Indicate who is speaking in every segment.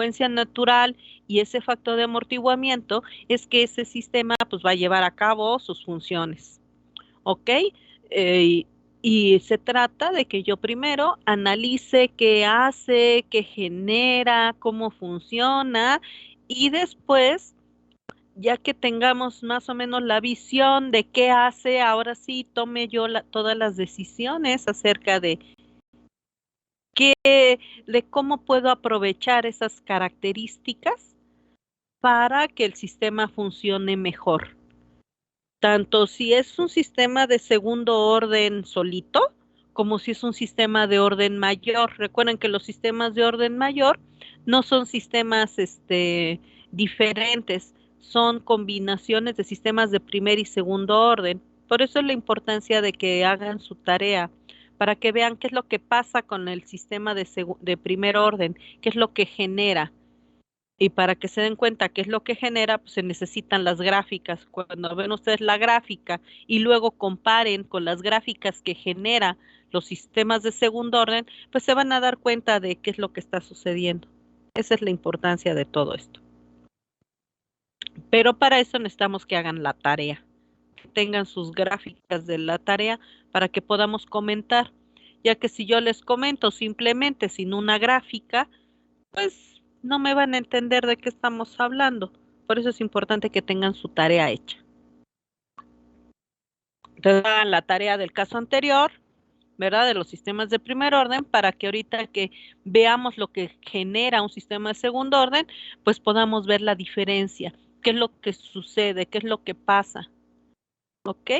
Speaker 1: consecuencia natural y ese factor de amortiguamiento es que ese sistema pues va a llevar a cabo sus funciones, ¿ok? Eh, y se trata de que yo primero analice qué hace, qué genera, cómo funciona y después, ya que tengamos más o menos la visión de qué hace, ahora sí tome yo todas las decisiones acerca de cómo puedo aprovechar esas características para que el sistema funcione mejor. Tanto si es un sistema de segundo orden solito, como si es un sistema de orden mayor. Recuerden que los sistemas de orden mayor no son sistemas diferentes, son combinaciones de sistemas de primer y segundo orden. Por eso es la importancia de que hagan su tarea, para que vean qué es lo que pasa con el sistema de primer orden, qué es lo que genera. Y para que se den cuenta qué es lo que genera, pues se necesitan las gráficas. Cuando ven ustedes la gráfica y luego comparen con las gráficas que genera los sistemas de segundo orden, pues se van a dar cuenta de qué es lo que está sucediendo. Esa es la importancia de todo esto. Pero para eso necesitamos que hagan la tarea, que tengan sus gráficas de la tarea para que podamos comentar, ya que si yo les comento simplemente sin una gráfica, pues no me van a entender de qué estamos hablando. Por eso es importante que tengan su tarea hecha. Entonces hagan la tarea del caso anterior, ¿verdad? De los sistemas de primer orden, para que ahorita que veamos lo que genera un sistema de segundo orden, pues podamos ver la diferencia, qué es lo que sucede, qué es lo que pasa, ¿ok?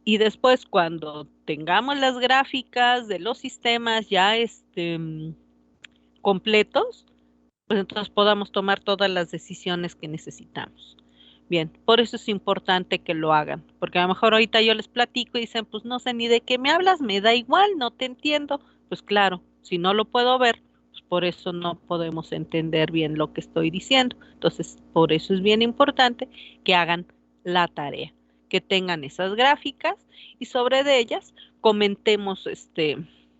Speaker 1: Y después cuando tengamos las gráficas de los sistemas ya completos, pues entonces podamos tomar todas las decisiones que necesitamos. Bien, por eso es importante que lo hagan, porque a lo mejor ahorita yo les platico y dicen, pues no sé ni de qué me hablas, me da igual, no te entiendo. Pues claro, si no lo puedo ver, pues por eso no podemos entender bien lo que estoy diciendo. Entonces, por eso es bien importante que hagan la tarea, que tengan esas gráficas y sobre de ellas comentemos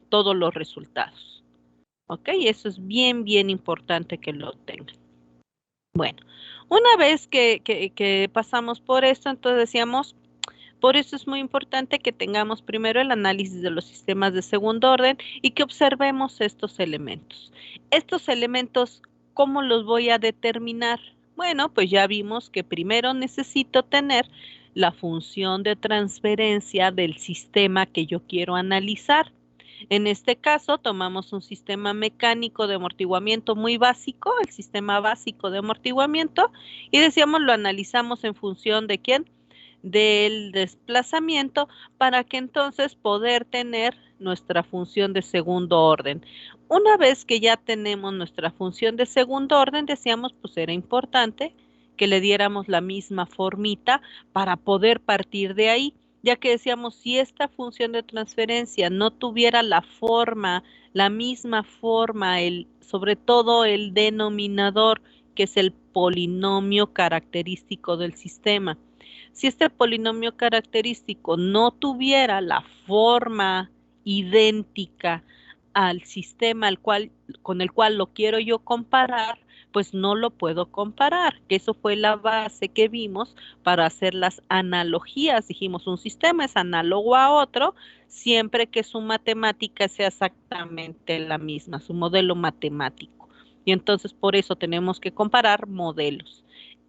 Speaker 1: todos los resultados. ¿Ok? Eso es bien, bien importante que lo tengan. Bueno, una vez que pasamos por esto, entonces decíamos, por eso es muy importante que tengamos primero el análisis de los sistemas de segundo orden y que observemos estos elementos. Estos elementos, ¿cómo los voy a determinar? Bueno, pues ya vimos que primero necesito tener la función de transferencia del sistema que yo quiero analizar. En este caso, tomamos un sistema mecánico de amortiguamiento muy básico, el sistema básico de amortiguamiento, y decíamos, lo analizamos en función de quién, del desplazamiento, para que entonces poder tener nuestra función de segundo orden. Una vez que ya tenemos nuestra función de segundo orden, decíamos, pues era importante que le diéramos la misma formita para poder partir de ahí, ya que decíamos, si esta función de transferencia no tuviera la forma, la misma forma, sobre todo el denominador, que es el polinomio característico del sistema. Si este polinomio característico no tuviera la forma idéntica al sistema con el cual lo quiero yo comparar, pues no lo puedo comparar, que eso fue la base que vimos para hacer las analogías. Dijimos, un sistema es análogo a otro siempre que su matemática sea exactamente la misma, su modelo matemático. Y entonces por eso tenemos que comparar modelos.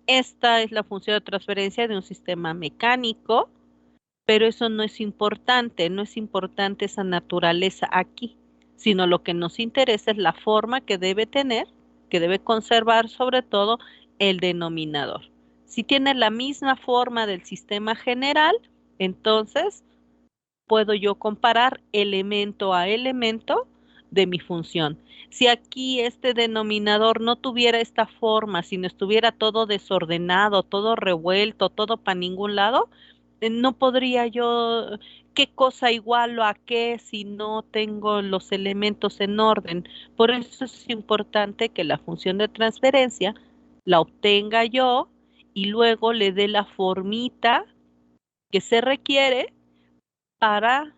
Speaker 1: Esta es la función de transferencia de un sistema mecánico, pero eso no es importante, no es importante esa naturaleza aquí, sino lo que nos interesa es la forma que debe tener, que debe conservar sobre todo el denominador. Si tiene la misma forma del sistema general, entonces puedo yo comparar elemento a elemento de mi función. Si aquí este denominador no tuviera esta forma, si no estuviera todo desordenado, todo revuelto, todo para ningún lado, no podría yo, qué cosa igualo a qué si no tengo los elementos en orden. Por eso es importante que la función de transferencia la obtenga yo y luego le dé la formita que se requiere para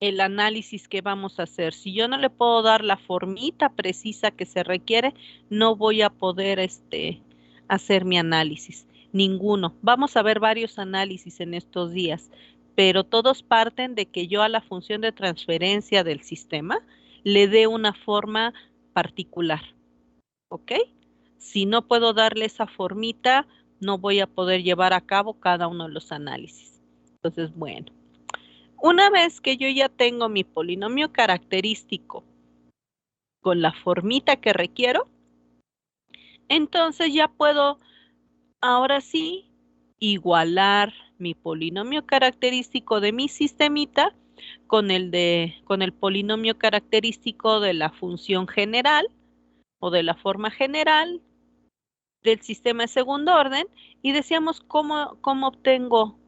Speaker 1: el análisis que vamos a hacer. Si yo no le puedo dar la formita precisa que se requiere, no voy a poder hacer mi análisis. Ninguno. Vamos a ver varios análisis en estos días, pero todos parten de que yo a la función de transferencia del sistema le dé una forma particular. ¿Ok? Si no puedo darle esa formita, no voy a poder llevar a cabo cada uno de los análisis. Entonces, bueno. Una vez que yo ya tengo mi polinomio característico con la formita que requiero, entonces ya puedo, ahora sí, igualar mi polinomio característico de mi sistemita con el polinomio característico de la función general o de la forma general del sistema de segundo orden y decíamos cómo obtengo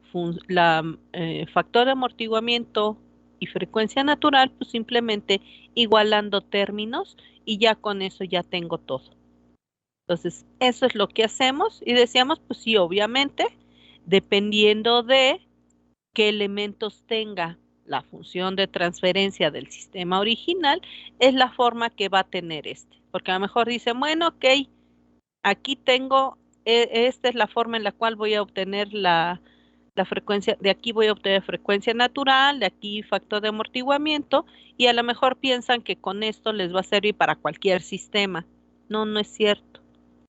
Speaker 1: factor de amortiguamiento y frecuencia natural, pues simplemente igualando términos y ya con eso ya tengo todo. Entonces, eso es lo que hacemos y decíamos, pues sí, obviamente, dependiendo de qué elementos tenga la función de transferencia del sistema original, es la forma que va a tener este. Porque a lo mejor dicen, bueno, ok, aquí tengo, esta es la forma en la cual voy a obtener la frecuencia, de aquí voy a obtener frecuencia natural, de aquí factor de amortiguamiento, y a lo mejor piensan que con esto les va a servir para cualquier sistema. No, no es cierto.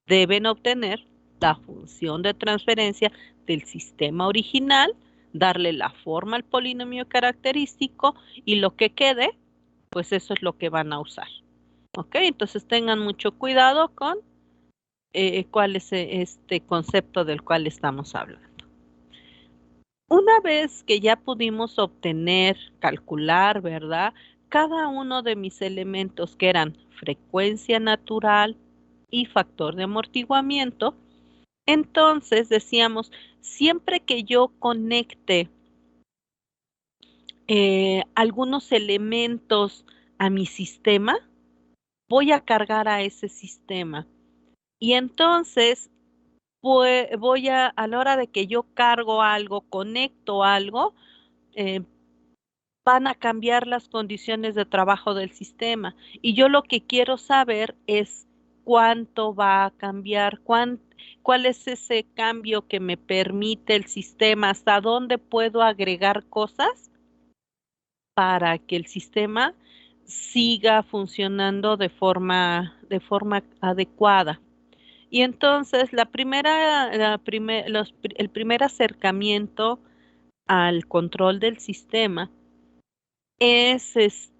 Speaker 1: Deben obtener la función de transferencia del sistema original, darle la forma al polinomio característico y lo que quede, pues eso es lo que van a usar. ¿Ok? Entonces tengan mucho cuidado con cuál es este concepto del cual estamos hablando. Una vez que ya pudimos obtener, calcular, ¿verdad? Cada uno de mis elementos que eran frecuencia natural y factor de amortiguamiento, entonces decíamos, siempre que yo conecte algunos elementos a mi sistema, voy a cargar a ese sistema. Y entonces voy a la hora de que yo cargo algo, conecto algo, eh, van a cambiar las condiciones de trabajo del sistema. Y yo lo que quiero saber es cuánto va a cambiar, cuál es ese cambio que me permite el sistema, hasta dónde puedo agregar cosas para que el sistema siga funcionando de forma adecuada. Y entonces el primer acercamiento al control del sistema es es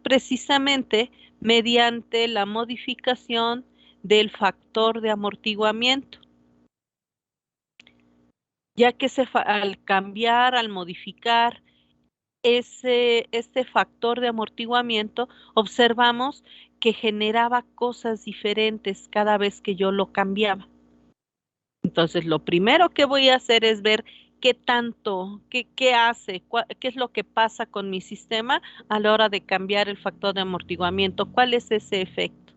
Speaker 1: precisamente mediante la modificación del factor de amortiguamiento, ya que al cambiar, al modificar este factor de amortiguamiento, observamos que generaba cosas diferentes cada vez que yo lo cambiaba. Entonces, lo primero que voy a hacer es ver qué tanto, qué hace, qué es lo que pasa con mi sistema a la hora de cambiar el factor de amortiguamiento, cuál es ese efecto.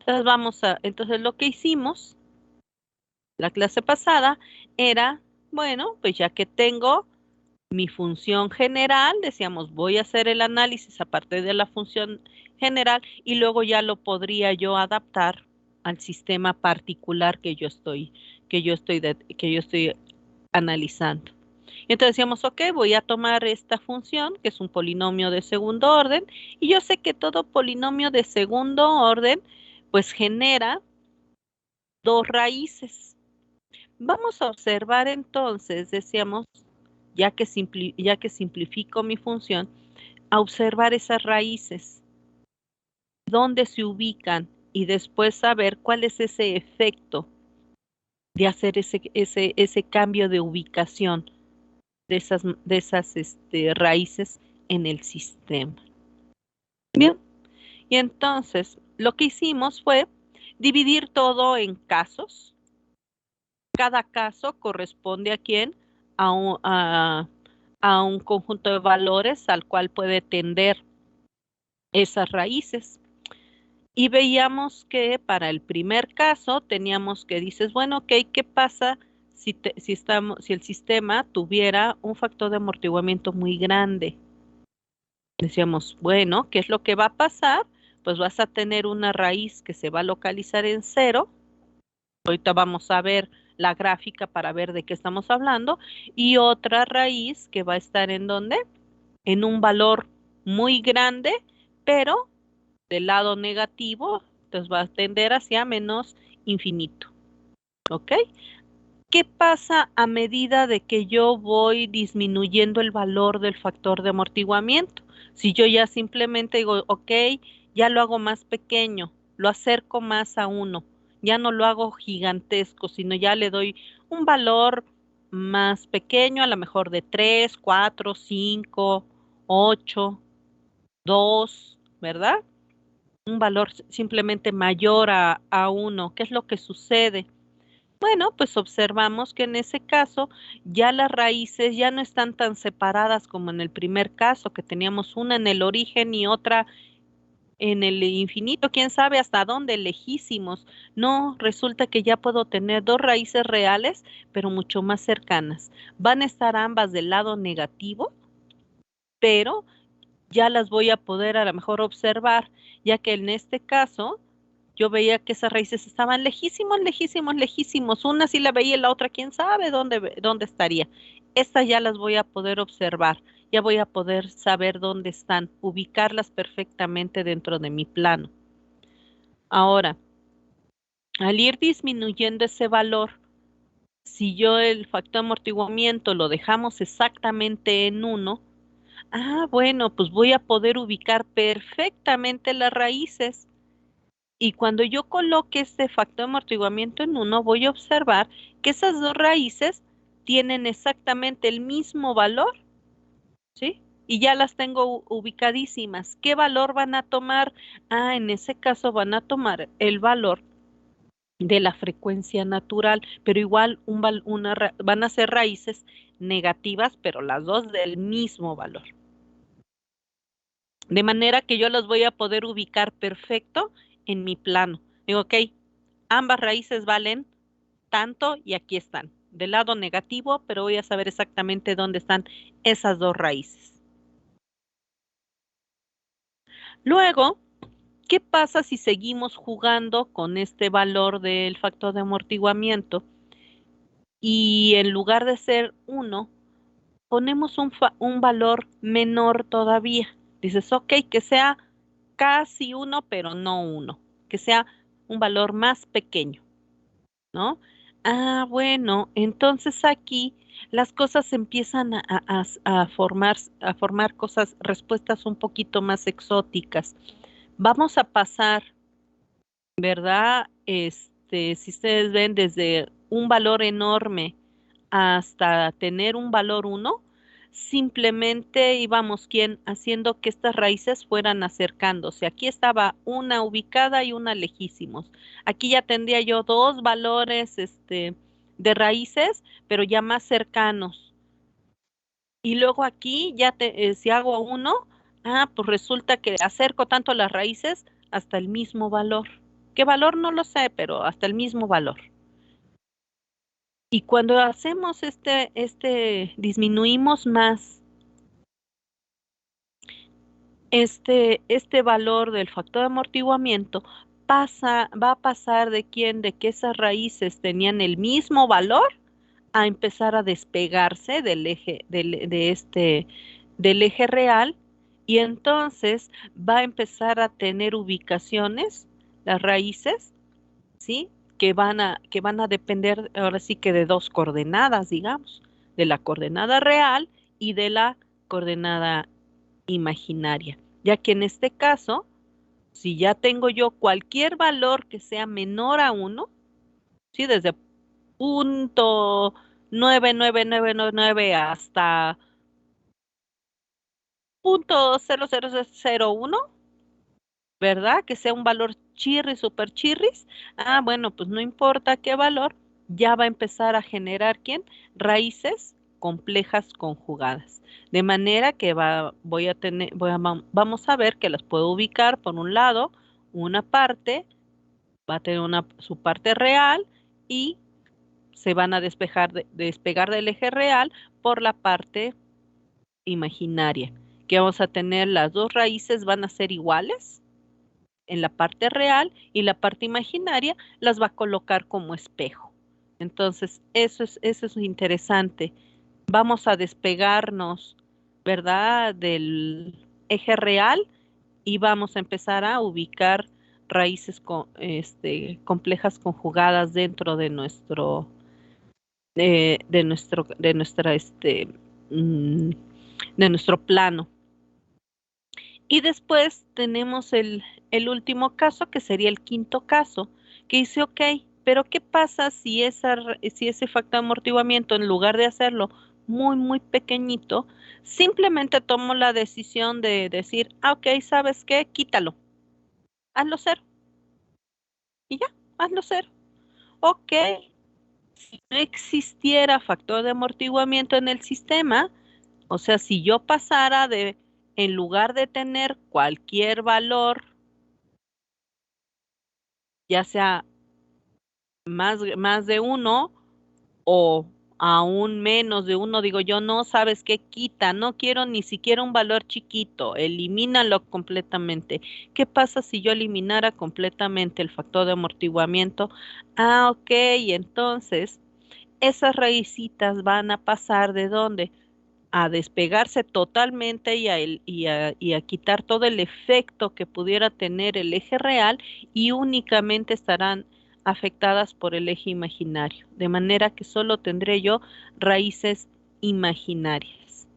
Speaker 1: Entonces lo que hicimos la clase pasada era, bueno, pues ya que tengo mi función general, decíamos, voy a hacer el análisis a partir de la función general y luego ya lo podría yo adaptar al sistema particular que yo estoy analizando. Y entonces decíamos, ok, voy a tomar esta función, que es un polinomio de segundo orden, y yo sé que todo polinomio de segundo orden, pues genera dos raíces. Vamos a observar entonces, decíamos, ya que simplifico mi función, a observar esas raíces, dónde se ubican y después saber cuál es ese efecto de hacer ese cambio de ubicación de esas raíces en el sistema. Bien, y entonces lo que hicimos fue dividir todo en casos. Cada caso corresponde a quién, a un conjunto de valores al cual puede tender esas raíces. Y veíamos que para el primer caso teníamos que dices, bueno, ok, ¿qué pasa si el sistema tuviera un factor de amortiguamiento muy grande. Decíamos, bueno, ¿qué es lo que va a pasar? Pues vas a tener una raíz que se va a localizar en cero. Ahorita vamos a ver la gráfica para ver de qué estamos hablando. Y otra raíz que va a estar en ¿dónde? En un valor muy grande, pero del lado negativo, entonces va a tender hacia menos infinito. ¿Ok? ¿Qué pasa a medida de que yo voy disminuyendo el valor del factor de amortiguamiento? Si yo ya simplemente digo, ok, ya lo hago más pequeño, lo acerco más a uno, ya no lo hago gigantesco, sino ya le doy un valor más pequeño, a lo mejor de 3, 4, 5, 8, 2, ¿verdad? Un valor simplemente mayor a 1. ¿Qué es lo que sucede? Bueno, pues observamos que en ese caso ya las raíces ya no están tan separadas como en el primer caso, que teníamos una en el origen y otra en el infinito, quién sabe hasta dónde, lejísimos. No, resulta que ya puedo tener dos raíces reales, pero mucho más cercanas. Van a estar ambas del lado negativo, pero ya las voy a poder a lo mejor observar, ya que en este caso yo veía que esas raíces estaban lejísimos, lejísimos, lejísimos. Una sí la veía y la otra quién sabe dónde estaría. Estas ya las voy a poder observar, ya voy a poder saber dónde están, ubicarlas perfectamente dentro de mi plano. Ahora, al ir disminuyendo ese valor, si yo el factor de amortiguamiento lo dejamos exactamente en 1, bueno, pues voy a poder ubicar perfectamente las raíces. Y cuando yo coloque este factor de amortiguamiento en 1, voy a observar que esas dos raíces tienen exactamente el mismo valor, ¿sí? Y ya las tengo ubicadísimas. ¿Qué valor van a tomar? En ese caso van a tomar el valor de la frecuencia natural, pero igual van a ser raíces negativas, pero las dos del mismo valor. De manera que yo las voy a poder ubicar perfecto en mi plano. Digo, ok, ambas raíces valen tanto y aquí están. Del lado negativo, pero voy a saber exactamente dónde están esas dos raíces. Luego, ¿qué pasa si seguimos jugando con este valor del factor de amortiguamiento y en lugar de ser 1, ponemos un valor menor todavía? Dices, ok, que sea casi 1, pero no 1, que sea un valor más pequeño, ¿no? Bueno, entonces aquí las cosas empiezan a formar cosas, respuestas un poquito más exóticas. Vamos a pasar, ¿verdad? Si ustedes ven desde un valor enorme hasta tener un valor 1, simplemente íbamos haciendo que estas raíces fueran acercándose. Aquí estaba una ubicada y una lejísimos. Aquí ya tendría yo dos valores de raíces, pero ya más cercanos. Y luego aquí ya si hago 1, pues resulta que acerco tanto las raíces hasta el mismo valor. ¿Qué valor? No lo sé, pero hasta el mismo valor. Y cuando hacemos disminuimos más este valor del factor de amortiguamiento, va a pasar de que esas raíces tenían el mismo valor a empezar a despegarse del eje, del eje real, y entonces va a empezar a tener ubicaciones, las raíces, ¿sí? Que van a depender ahora sí que de dos coordenadas, digamos, de la coordenada real y de la coordenada imaginaria, ya que en este caso, si ya tengo yo cualquier valor que sea menor a 1, ¿sí? Desde punto 99999 hasta punto 00001, ¿verdad? Que sea un valor chirris, super chirris. Bueno, pues no importa qué valor, ya va a empezar a generar, ¿quién? Raíces complejas conjugadas. De manera que vamos a ver que las puedo ubicar por un lado, una parte, va a tener su parte real y se van a despegar del eje real por la parte imaginaria, que vamos a tener las dos raíces van a ser iguales en la parte real y la parte imaginaria las va a colocar como espejo. Entonces, eso es interesante. Vamos a despegarnos, ¿verdad?, del eje real y vamos a empezar a ubicar raíces complejas conjugadas dentro de mm, de nuestro plano. Y después tenemos el último caso, que sería el quinto caso, que dice, ok, pero ¿qué pasa si ese factor de amortiguamiento, en lugar de hacerlo muy, muy pequeñito, simplemente tomo la decisión de decir, ok, ¿sabes qué? Quítalo, hazlo cero, y ya, hazlo cero. Ok, si no existiera factor de amortiguamiento en el sistema, o sea, si yo pasara en lugar de tener cualquier valor, ya sea más de uno o aún menos de uno, digo yo, no, ¿sabes qué? Quita, no quiero ni siquiera un valor chiquito, elimínalo completamente. ¿Qué pasa si yo eliminara completamente el factor de amortiguamiento? Ah, ok, entonces esas raícitas van a pasar ¿de dónde? A despegarse totalmente y a quitar todo el efecto que pudiera tener el eje real y únicamente estarán afectadas por el eje imaginario, de manera que solo tendré yo raíces imaginarias.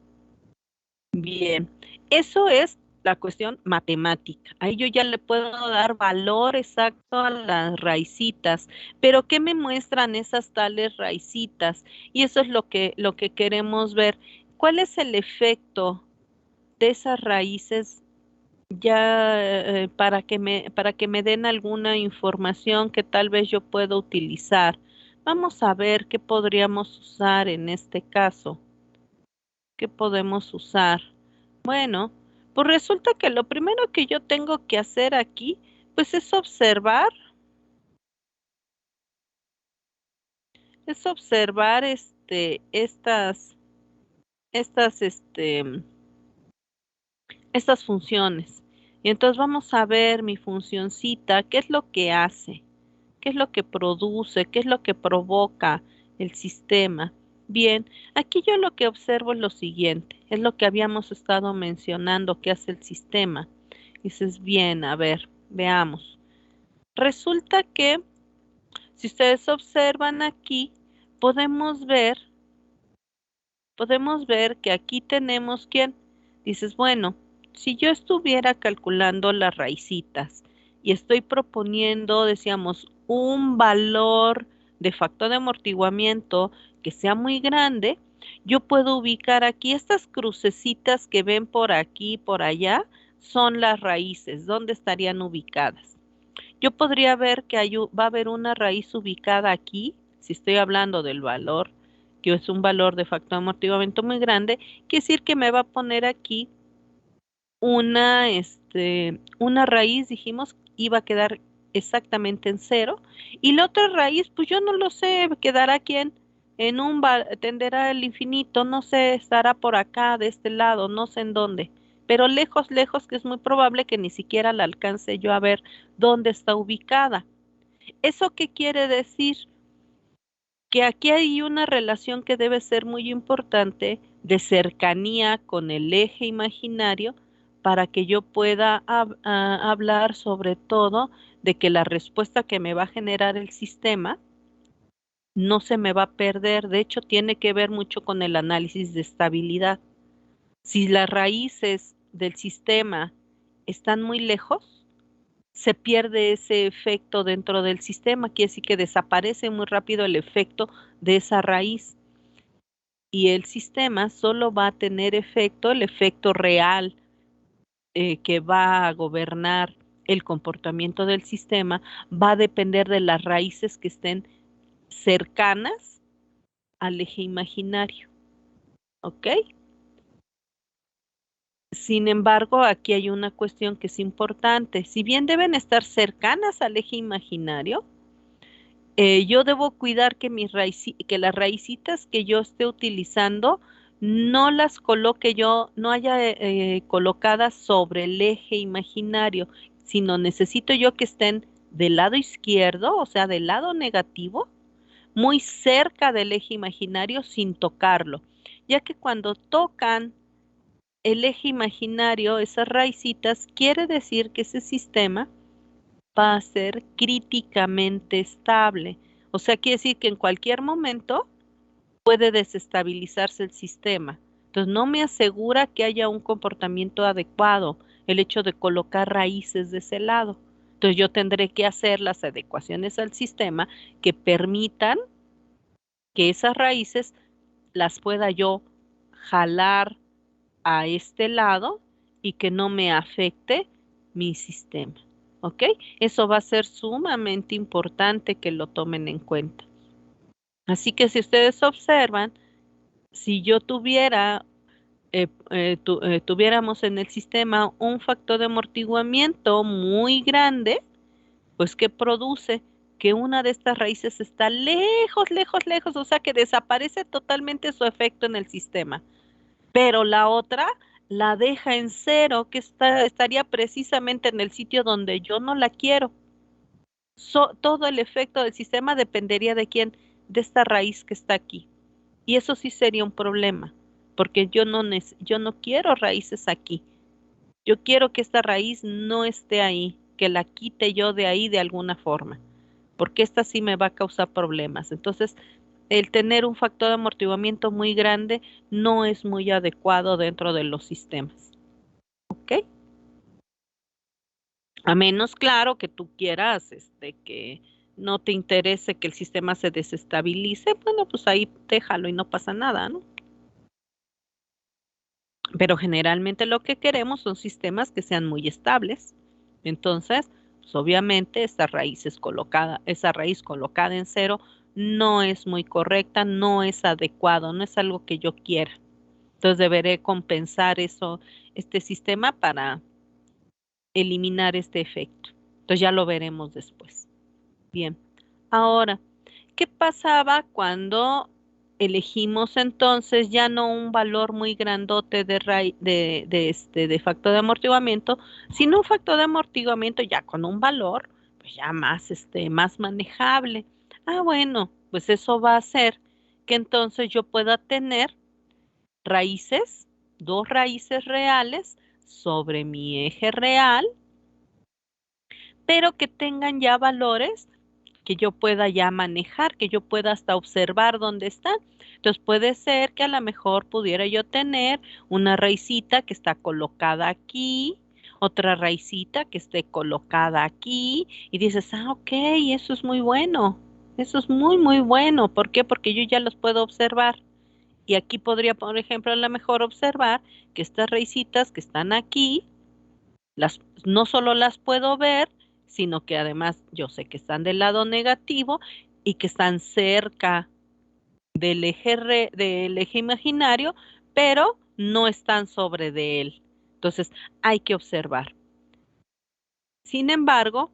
Speaker 1: Bien, eso es la cuestión matemática. Ahí yo ya le puedo dar valor exacto a las raicitas, pero ¿qué me muestran esas tales raicitas? Y eso es lo que queremos ver. ¿Cuál es el efecto de esas raíces ya para que me den alguna información que tal vez yo pueda utilizar? Vamos a ver qué podríamos usar en este caso. ¿Qué podemos usar? Bueno, pues resulta que lo primero que yo tengo que hacer aquí, pues es observar estas, estas funciones. Y entonces vamos a ver mi funcioncita, qué es lo que hace, qué es lo que produce, qué es lo que provoca el sistema. Bien, aquí yo lo que observo es lo siguiente, es lo que habíamos estado mencionando que hace el sistema. Dices, bien, a ver, veamos. Resulta que, si ustedes observan aquí, podemos ver, podemos ver que aquí tenemos quién. Dices, bueno, si yo estuviera calculando las raicitas y estoy proponiendo, decíamos, un valor de factor de amortiguamiento que sea muy grande, yo puedo ubicar aquí estas crucecitas que ven por aquí y por allá, son las raíces, ¿dónde estarían ubicadas? Yo podría ver que va a haber una raíz ubicada aquí, si estoy hablando del valor, que es un valor de factor de amortiguamiento muy grande, quiere decir que me va a poner aquí una raíz, dijimos, iba a quedar exactamente en cero, y la otra raíz, pues yo no lo sé, quedará aquí tenderá al infinito, no sé, estará por acá, de este lado, no sé en dónde, pero lejos, lejos, que es muy probable que ni siquiera la alcance yo a ver dónde está ubicada. ¿Eso qué quiere decir? Que aquí hay una relación que debe ser muy importante de cercanía con el eje imaginario para que yo pueda hablar sobre todo de que la respuesta que me va a generar el sistema no se me va a perder. De hecho, tiene que ver mucho con el análisis de estabilidad. Si las raíces del sistema están muy lejos, se pierde ese efecto dentro del sistema, quiere decir que desaparece muy rápido el efecto de esa raíz y el sistema solo va a tener efecto, el efecto real que va a gobernar el comportamiento del sistema, va a depender de las raíces que estén cercanas al eje imaginario, ¿ok? Sin embargo, aquí hay una cuestión que es importante. Si bien deben estar cercanas al eje imaginario, yo debo cuidar que que las raícitas que yo esté utilizando no las coloque yo, no haya colocadas sobre el eje imaginario, sino necesito yo que estén del lado izquierdo, o sea, del lado negativo, muy cerca del eje imaginario sin tocarlo, ya que cuando tocan el eje imaginario, esas raícitas, quiere decir que ese sistema va a ser críticamente estable. O sea, quiere decir que en cualquier momento puede desestabilizarse el sistema. Entonces, no me asegura que haya un comportamiento adecuado el hecho de colocar raíces de ese lado. Entonces, yo tendré que hacer las adecuaciones al sistema que permitan que esas raíces las pueda yo jalar a este lado y que no me afecte mi sistema. ¿Ok? Eso va a ser sumamente importante que lo tomen en cuenta. Así que si ustedes observan, si yo tuviéramos en el sistema un factor de amortiguamiento muy grande, pues ¿qué produce? Que una de estas raíces está lejos, lejos, lejos, o sea que desaparece totalmente su efecto en el sistema, pero la otra la deja en cero, que estaría precisamente en el sitio donde yo no la quiero. Todo el efecto del sistema dependería de quién, de esta raíz que está aquí. Y eso sí sería un problema, porque yo no quiero raíces aquí. Yo quiero que esta raíz no esté ahí, que la quite yo de ahí de alguna forma, porque esta sí me va a causar problemas. Entonces, el tener un factor de amortiguamiento muy grande no es muy adecuado dentro de los sistemas. ¿Ok? A menos, claro, que tú quieras, que no te interese que el sistema se desestabilice, bueno, pues ahí déjalo y no pasa nada, ¿no? Pero generalmente lo que queremos son sistemas que sean muy estables. Entonces, pues obviamente esa raíz colocada en cero no es muy correcta, no es adecuado, no es algo que yo quiera. Entonces deberé compensar este sistema para eliminar este efecto. Entonces ya lo veremos después. Bien. Ahora, ¿qué pasaba cuando elegimos entonces ya no un valor muy grandote de factor de amortiguamiento, sino un factor de amortiguamiento ya con un valor pues ya más manejable? Ah, bueno, pues eso va a hacer que entonces yo pueda tener raíces, dos raíces reales sobre mi eje real, pero que tengan ya valores que yo pueda ya manejar, que yo pueda hasta observar dónde están. Entonces puede ser que a lo mejor pudiera yo tener una raicita que está colocada aquí, otra raicita que esté colocada aquí, y dices, ah, ok, eso es muy bueno, eso es muy, muy bueno. ¿Por qué? Porque yo ya los puedo observar. Y aquí podría, por ejemplo, a lo mejor observar que estas raicitas que están aquí, no solo las puedo ver, sino que además yo sé que están del lado negativo y que están cerca del eje imaginario, pero no están sobre de él. Entonces hay que observar. Sin embargo,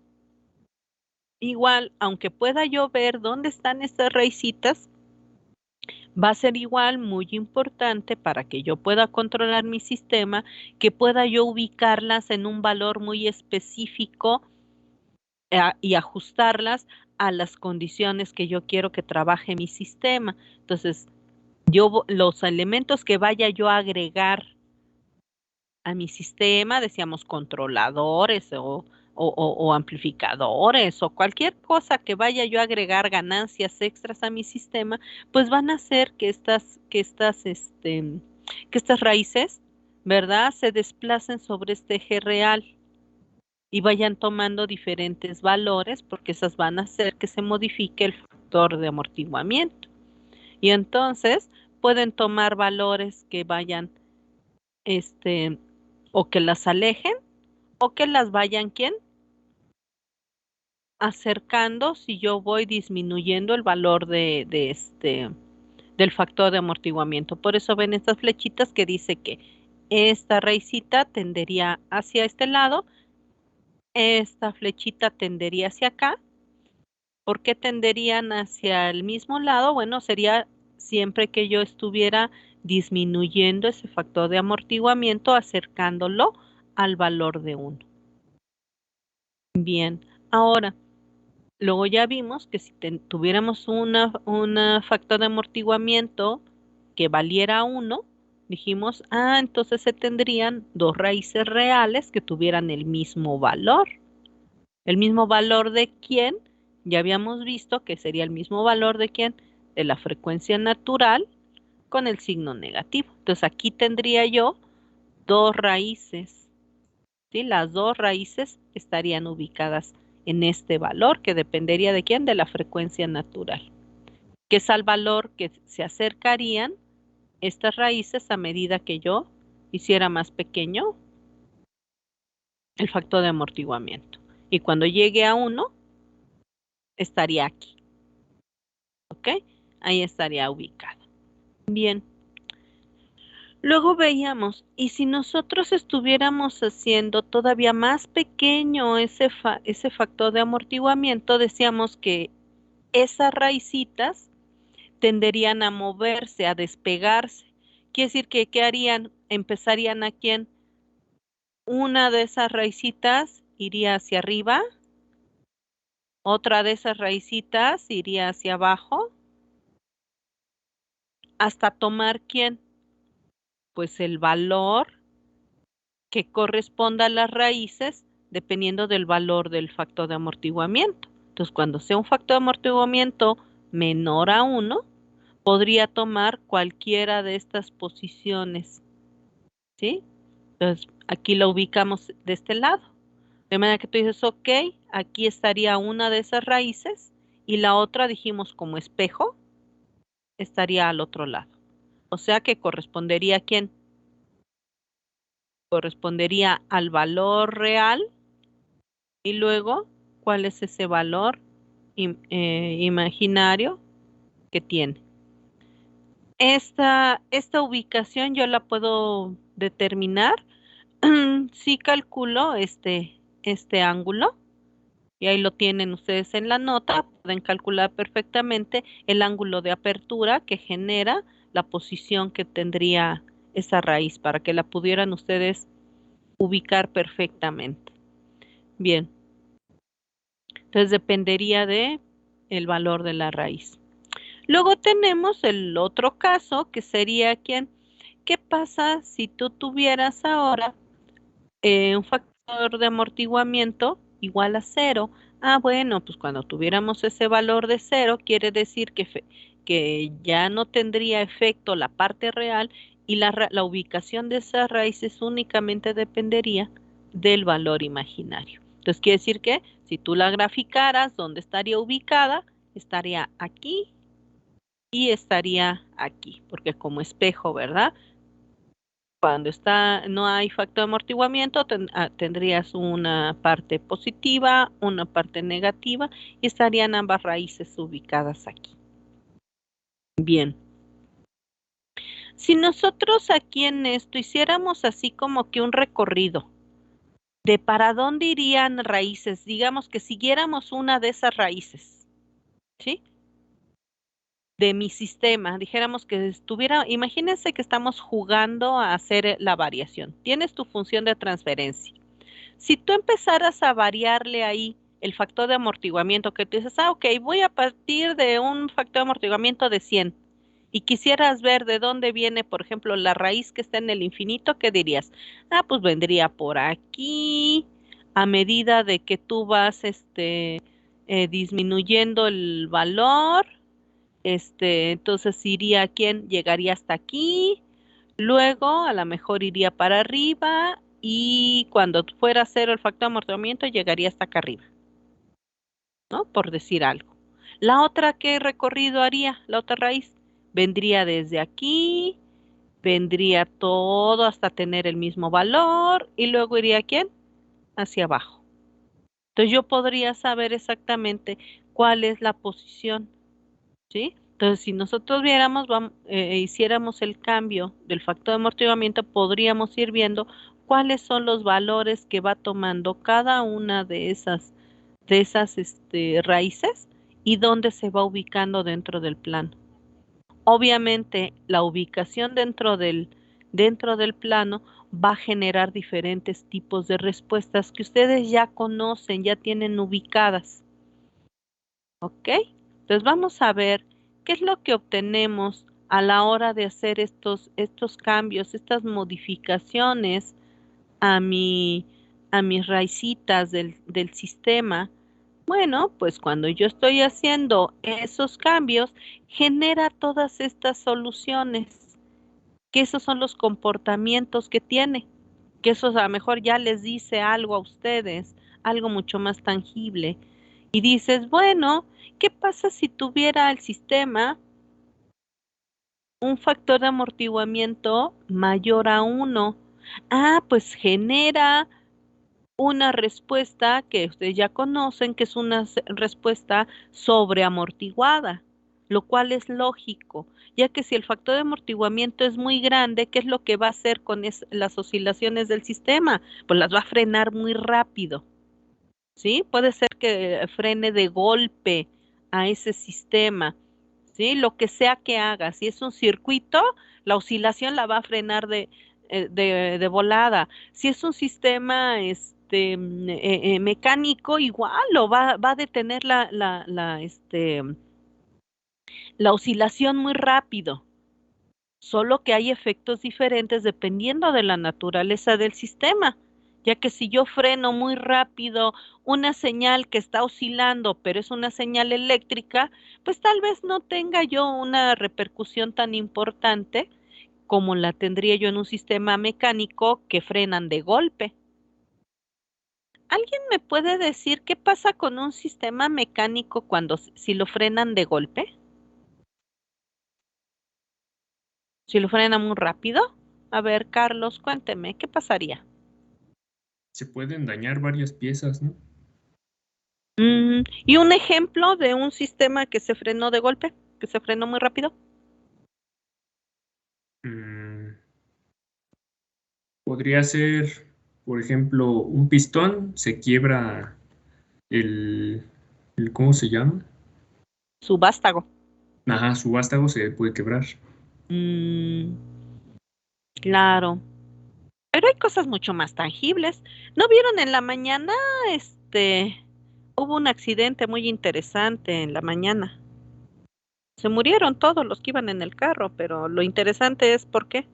Speaker 1: igual, aunque pueda yo ver dónde están estas raicitas, va a ser igual muy importante para que yo pueda controlar mi sistema, que pueda yo ubicarlas en un valor muy específico y ajustarlas a las condiciones que yo quiero que trabaje mi sistema. Entonces, los elementos que vaya yo a agregar a mi sistema, decíamos controladores o amplificadores o cualquier cosa que vaya yo a agregar ganancias extras a mi sistema, pues van a hacer que estas raíces, ¿verdad? Se desplacen sobre este eje real y vayan tomando diferentes valores porque esas van a hacer que se modifique el factor de amortiguamiento. Y entonces pueden tomar valores que vayan, este, o que las alejen o que las vayan, ¿quién? Acercando si yo voy disminuyendo el valor del factor de amortiguamiento. Por eso ven estas flechitas que dice que esta raicita tendería hacia este lado, esta flechita tendería hacia acá ¿Por qué tenderían hacia el mismo lado? Bueno, sería siempre que yo estuviera disminuyendo ese factor de amortiguamiento, acercándolo al valor de 1. Bien, ahora, luego ya vimos que si tuviéramos una factor de amortiguamiento que valiera 1, dijimos, entonces se tendrían dos raíces reales que tuvieran el mismo valor. ¿El mismo valor de quién? Ya habíamos visto que sería el mismo valor de quién, de la frecuencia natural con el signo negativo. Entonces aquí tendría yo dos raíces, ¿sí? Las dos raíces estarían ubicadas en este valor que dependería de quién, de la frecuencia natural, que es al valor que se acercarían estas raíces a medida que yo hiciera más pequeño el factor de amortiguamiento. Y cuando llegue a 1, estaría aquí. ¿Ok? Ahí estaría ubicado. Bien. Luego veíamos, y si nosotros estuviéramos haciendo todavía más pequeño ese factor de amortiguamiento, decíamos que esas raícitas tenderían a moverse, a despegarse. Quiere decir que, ¿qué harían? Empezarían aquí en una de esas raícitas iría hacia arriba, otra de esas raícitas iría hacia abajo, hasta tomar ¿quién? Pues el valor que corresponda a las raíces dependiendo del valor del factor de amortiguamiento. Entonces, cuando sea un factor de amortiguamiento menor a 1, podría tomar cualquiera de estas posiciones, ¿sí? Entonces, aquí lo ubicamos de este lado. De manera que tú dices, ok, aquí estaría una de esas raíces y la otra, dijimos, como espejo, estaría al otro lado. O sea que correspondería a quién? Correspondería al valor real y luego, ¿cuál es ese valor imaginario que tiene? Esta ubicación yo la puedo determinar si calculo este ángulo, y ahí lo tienen ustedes en la nota, pueden calcular perfectamente el ángulo de apertura que genera la posición que tendría esa raíz para que la pudieran ustedes ubicar perfectamente. Bien, entonces dependería de el valor de la raíz. Luego tenemos el otro caso que sería ¿qué pasa si tú tuvieras ahora un factor de amortiguamiento igual a 0? Bueno, pues cuando tuviéramos ese valor de 0, quiere decir que ya no tendría efecto la parte real y la ubicación de esas raíces únicamente dependería del valor imaginario. Entonces, quiere decir que si tú la graficaras, ¿dónde estaría ubicada? Estaría aquí y estaría aquí, porque como espejo, ¿verdad? Cuando no hay factor de amortiguamiento, tendrías una parte positiva, una parte negativa y estarían ambas raíces ubicadas aquí. Bien. Si nosotros aquí en esto hiciéramos así como que un recorrido de para dónde irían raíces, digamos que siguiéramos una de esas raíces, ¿sí? De mi sistema, dijéramos que imagínense que estamos jugando a hacer la variación. Tienes tu función de transferencia. Si tú empezaras a variarle ahí el factor de amortiguamiento, que tú dices, ok, voy a partir de un factor de amortiguamiento de 100 y quisieras ver de dónde viene, por ejemplo, la raíz que está en el infinito, ¿qué dirías? Pues vendría por aquí, a medida de que tú vas disminuyendo el valor, entonces iría a quién, llegaría hasta aquí, luego a lo mejor iría para arriba y cuando fuera cero el factor de amortiguamiento llegaría hasta acá arriba, ¿no? Por decir algo. La otra, ¿qué recorrido haría? La otra raíz vendría desde aquí, vendría todo hasta tener el mismo valor y luego iría ¿a quién? Hacia abajo. Entonces yo podría saber exactamente cuál es la posición, ¿sí? Entonces, si nosotros hiciéramos el cambio del factor de amortiguamiento, podríamos ir viendo cuáles son los valores que va tomando cada una de esas raíces y dónde se va ubicando dentro del plano. Obviamente, la ubicación dentro del plano va a generar diferentes tipos de respuestas que ustedes ya conocen, ya tienen ubicadas. ¿Ok? Entonces vamos a ver qué es lo que obtenemos a la hora de hacer estos cambios, estas modificaciones a a mis raicitas del sistema. Bueno, pues cuando yo estoy haciendo esos cambios, genera todas estas soluciones, que esos son los comportamientos que tiene, que eso a lo mejor ya les dice algo a ustedes, algo mucho más tangible. Y dices, bueno, ¿qué pasa si tuviera el sistema un factor de amortiguamiento mayor a 1? Ah, pues genera una respuesta que ustedes ya conocen, que es una respuesta sobreamortiguada, lo cual es lógico, ya que si el factor de amortiguamiento es muy grande, ¿qué es lo que va a hacer con las oscilaciones del sistema? Pues las va a frenar muy rápido, ¿sí? Puede ser que frene de golpe a ese sistema, ¿sí? Lo que sea que haga, si es un circuito, la oscilación la va a frenar de volada. Si es un sistema mecánico, igual va a detener la oscilación muy rápido. Solo que hay efectos diferentes dependiendo de la naturaleza del sistema, ya que si yo freno muy rápido una señal que está oscilando, pero es una señal eléctrica, pues tal vez no tenga yo una repercusión tan importante como la tendría yo en un sistema mecánico que frenan de golpe. ¿Alguien me puede decir qué pasa con un sistema mecánico cuando si lo frenan de golpe? Si lo frenan muy rápido. A ver, Carlos, cuénteme, ¿qué pasaría?
Speaker 2: Se pueden dañar varias piezas, ¿no?
Speaker 1: ¿Y un ejemplo de un sistema que se frenó de golpe, que se frenó muy rápido?
Speaker 2: Mm, podría ser, por ejemplo, un pistón, se quiebra el, ¿cómo se llama?
Speaker 1: Su vástago.
Speaker 2: Ajá, su vástago se puede quebrar.
Speaker 1: Mm, claro. Pero hay cosas mucho más tangibles. ¿No vieron en la mañana? Hubo un accidente muy interesante en la mañana. Se murieron todos los que iban en el carro, pero lo interesante es por qué.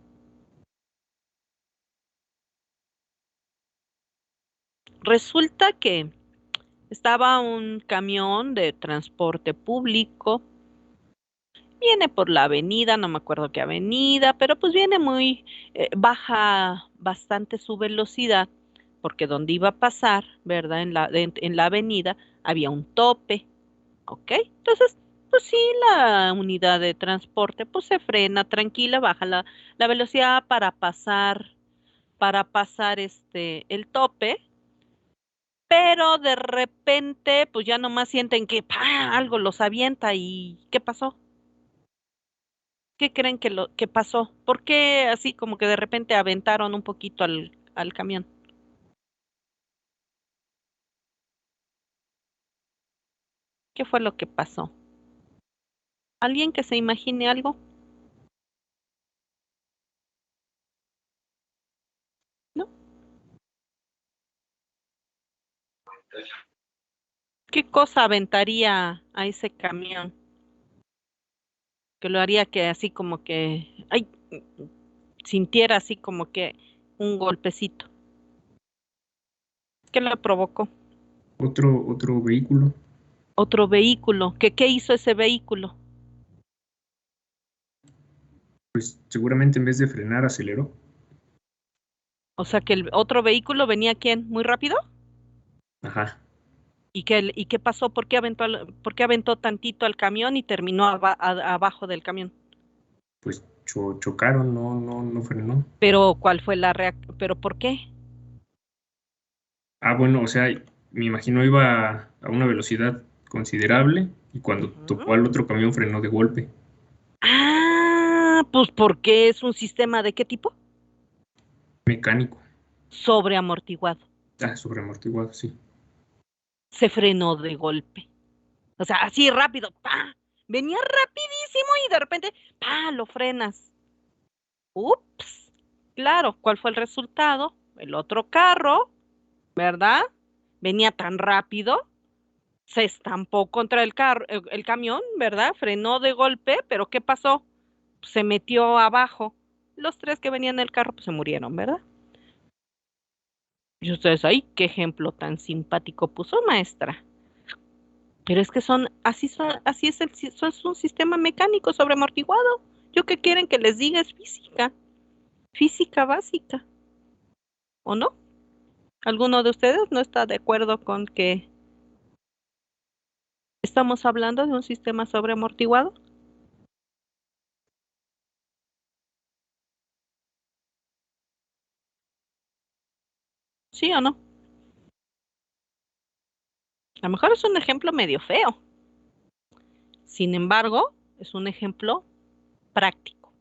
Speaker 1: Resulta que estaba un camión de transporte público. Viene por la avenida, no me acuerdo qué avenida, pero pues viene baja bastante su velocidad, porque donde iba a pasar, ¿verdad? En la avenida había un tope, ¿ok? Entonces, pues sí, la unidad de transporte pues se frena tranquila, baja la velocidad para pasar el tope, pero de repente pues ya nomás sienten que ¡pah! Algo los avienta y ¿qué pasó? ¿Qué creen que pasó? ¿Por qué así como que de repente aventaron un poquito al camión? ¿Qué fue lo que pasó? ¿Alguien que se imagine algo? ¿No? ¿Qué cosa aventaría a ese camión? Que lo haría que así como que, ay, sintiera así como que un golpecito. ¿Qué lo provocó?
Speaker 2: Otro vehículo,
Speaker 1: Otro vehículo. ¿Qué hizo ese vehículo?
Speaker 2: pues seguramente en vez de frenar aceleró.
Speaker 1: O sea que el otro vehículo venía ¿quién? ¿Muy rápido?
Speaker 2: Ajá,
Speaker 1: ¿Y qué pasó? ¿Por qué aventó tantito al camión y terminó abajo del camión?
Speaker 2: pues chocaron, no frenó.
Speaker 1: Pero ¿cuál fue la reacción? ¿Pero por qué?
Speaker 2: Ah, bueno, o sea, me imagino iba a una velocidad considerable y cuando topó
Speaker 1: Ujú.
Speaker 2: al otro camión frenó de golpe.
Speaker 1: Ah, pues porque es un sistema de qué tipo?
Speaker 2: Mecánico.
Speaker 1: Sobreamortiguado.
Speaker 2: Ah, sobre amortiguado, sí.
Speaker 1: Se frenó de golpe. O sea, así rápido, ¡pa! Venía rapidísimo y de repente, ¡pa! Lo frenas. Ups. Claro, ¿cuál fue el resultado? El otro carro, ¿verdad? Venía tan rápido, se estampó contra el carro, el camión, ¿verdad? Frenó de golpe, pero ¿qué pasó? Se metió abajo. Los tres que venían en el carro pues, se murieron, ¿verdad? Y ustedes, ay, qué ejemplo tan simpático puso, maestra. Pero es que así es es un sistema mecánico sobreamortiguado. ¿Yo qué quieren que les diga? Es física, física básica, ¿o no? ¿Alguno de ustedes no está de acuerdo con que estamos hablando de un sistema sobreamortiguado? ¿Sí o no? A lo mejor es un ejemplo medio feo. Sin embargo, es un ejemplo práctico.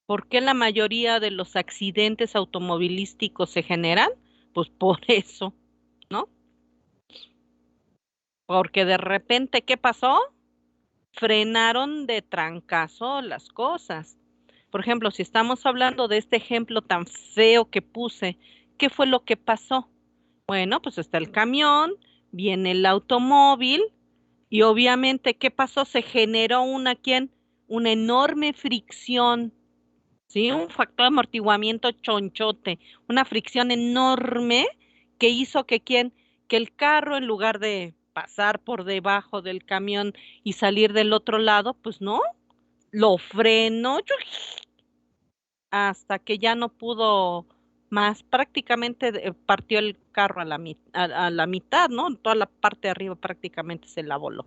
Speaker 1: ¿Por qué la mayoría de los accidentes automovilísticos se generan? Pues por eso, ¿no? Porque de repente, ¿qué pasó? Frenaron de trancazo las cosas. Por ejemplo, si estamos hablando de este ejemplo tan feo que puse, ¿qué fue lo que pasó? Bueno, pues está el camión, viene el automóvil y obviamente, ¿qué pasó? Se generó ¿quién? Una enorme fricción, ¿sí? Un factor de amortiguamiento chonchote, una fricción enorme que hizo que ¿quién? Que el carro en lugar de pasar por debajo del camión y salir del otro lado, pues no, lo frenó hasta que ya no pudo más, prácticamente partió el carro a la mitad, ¿no? Toda la parte de arriba prácticamente se la voló,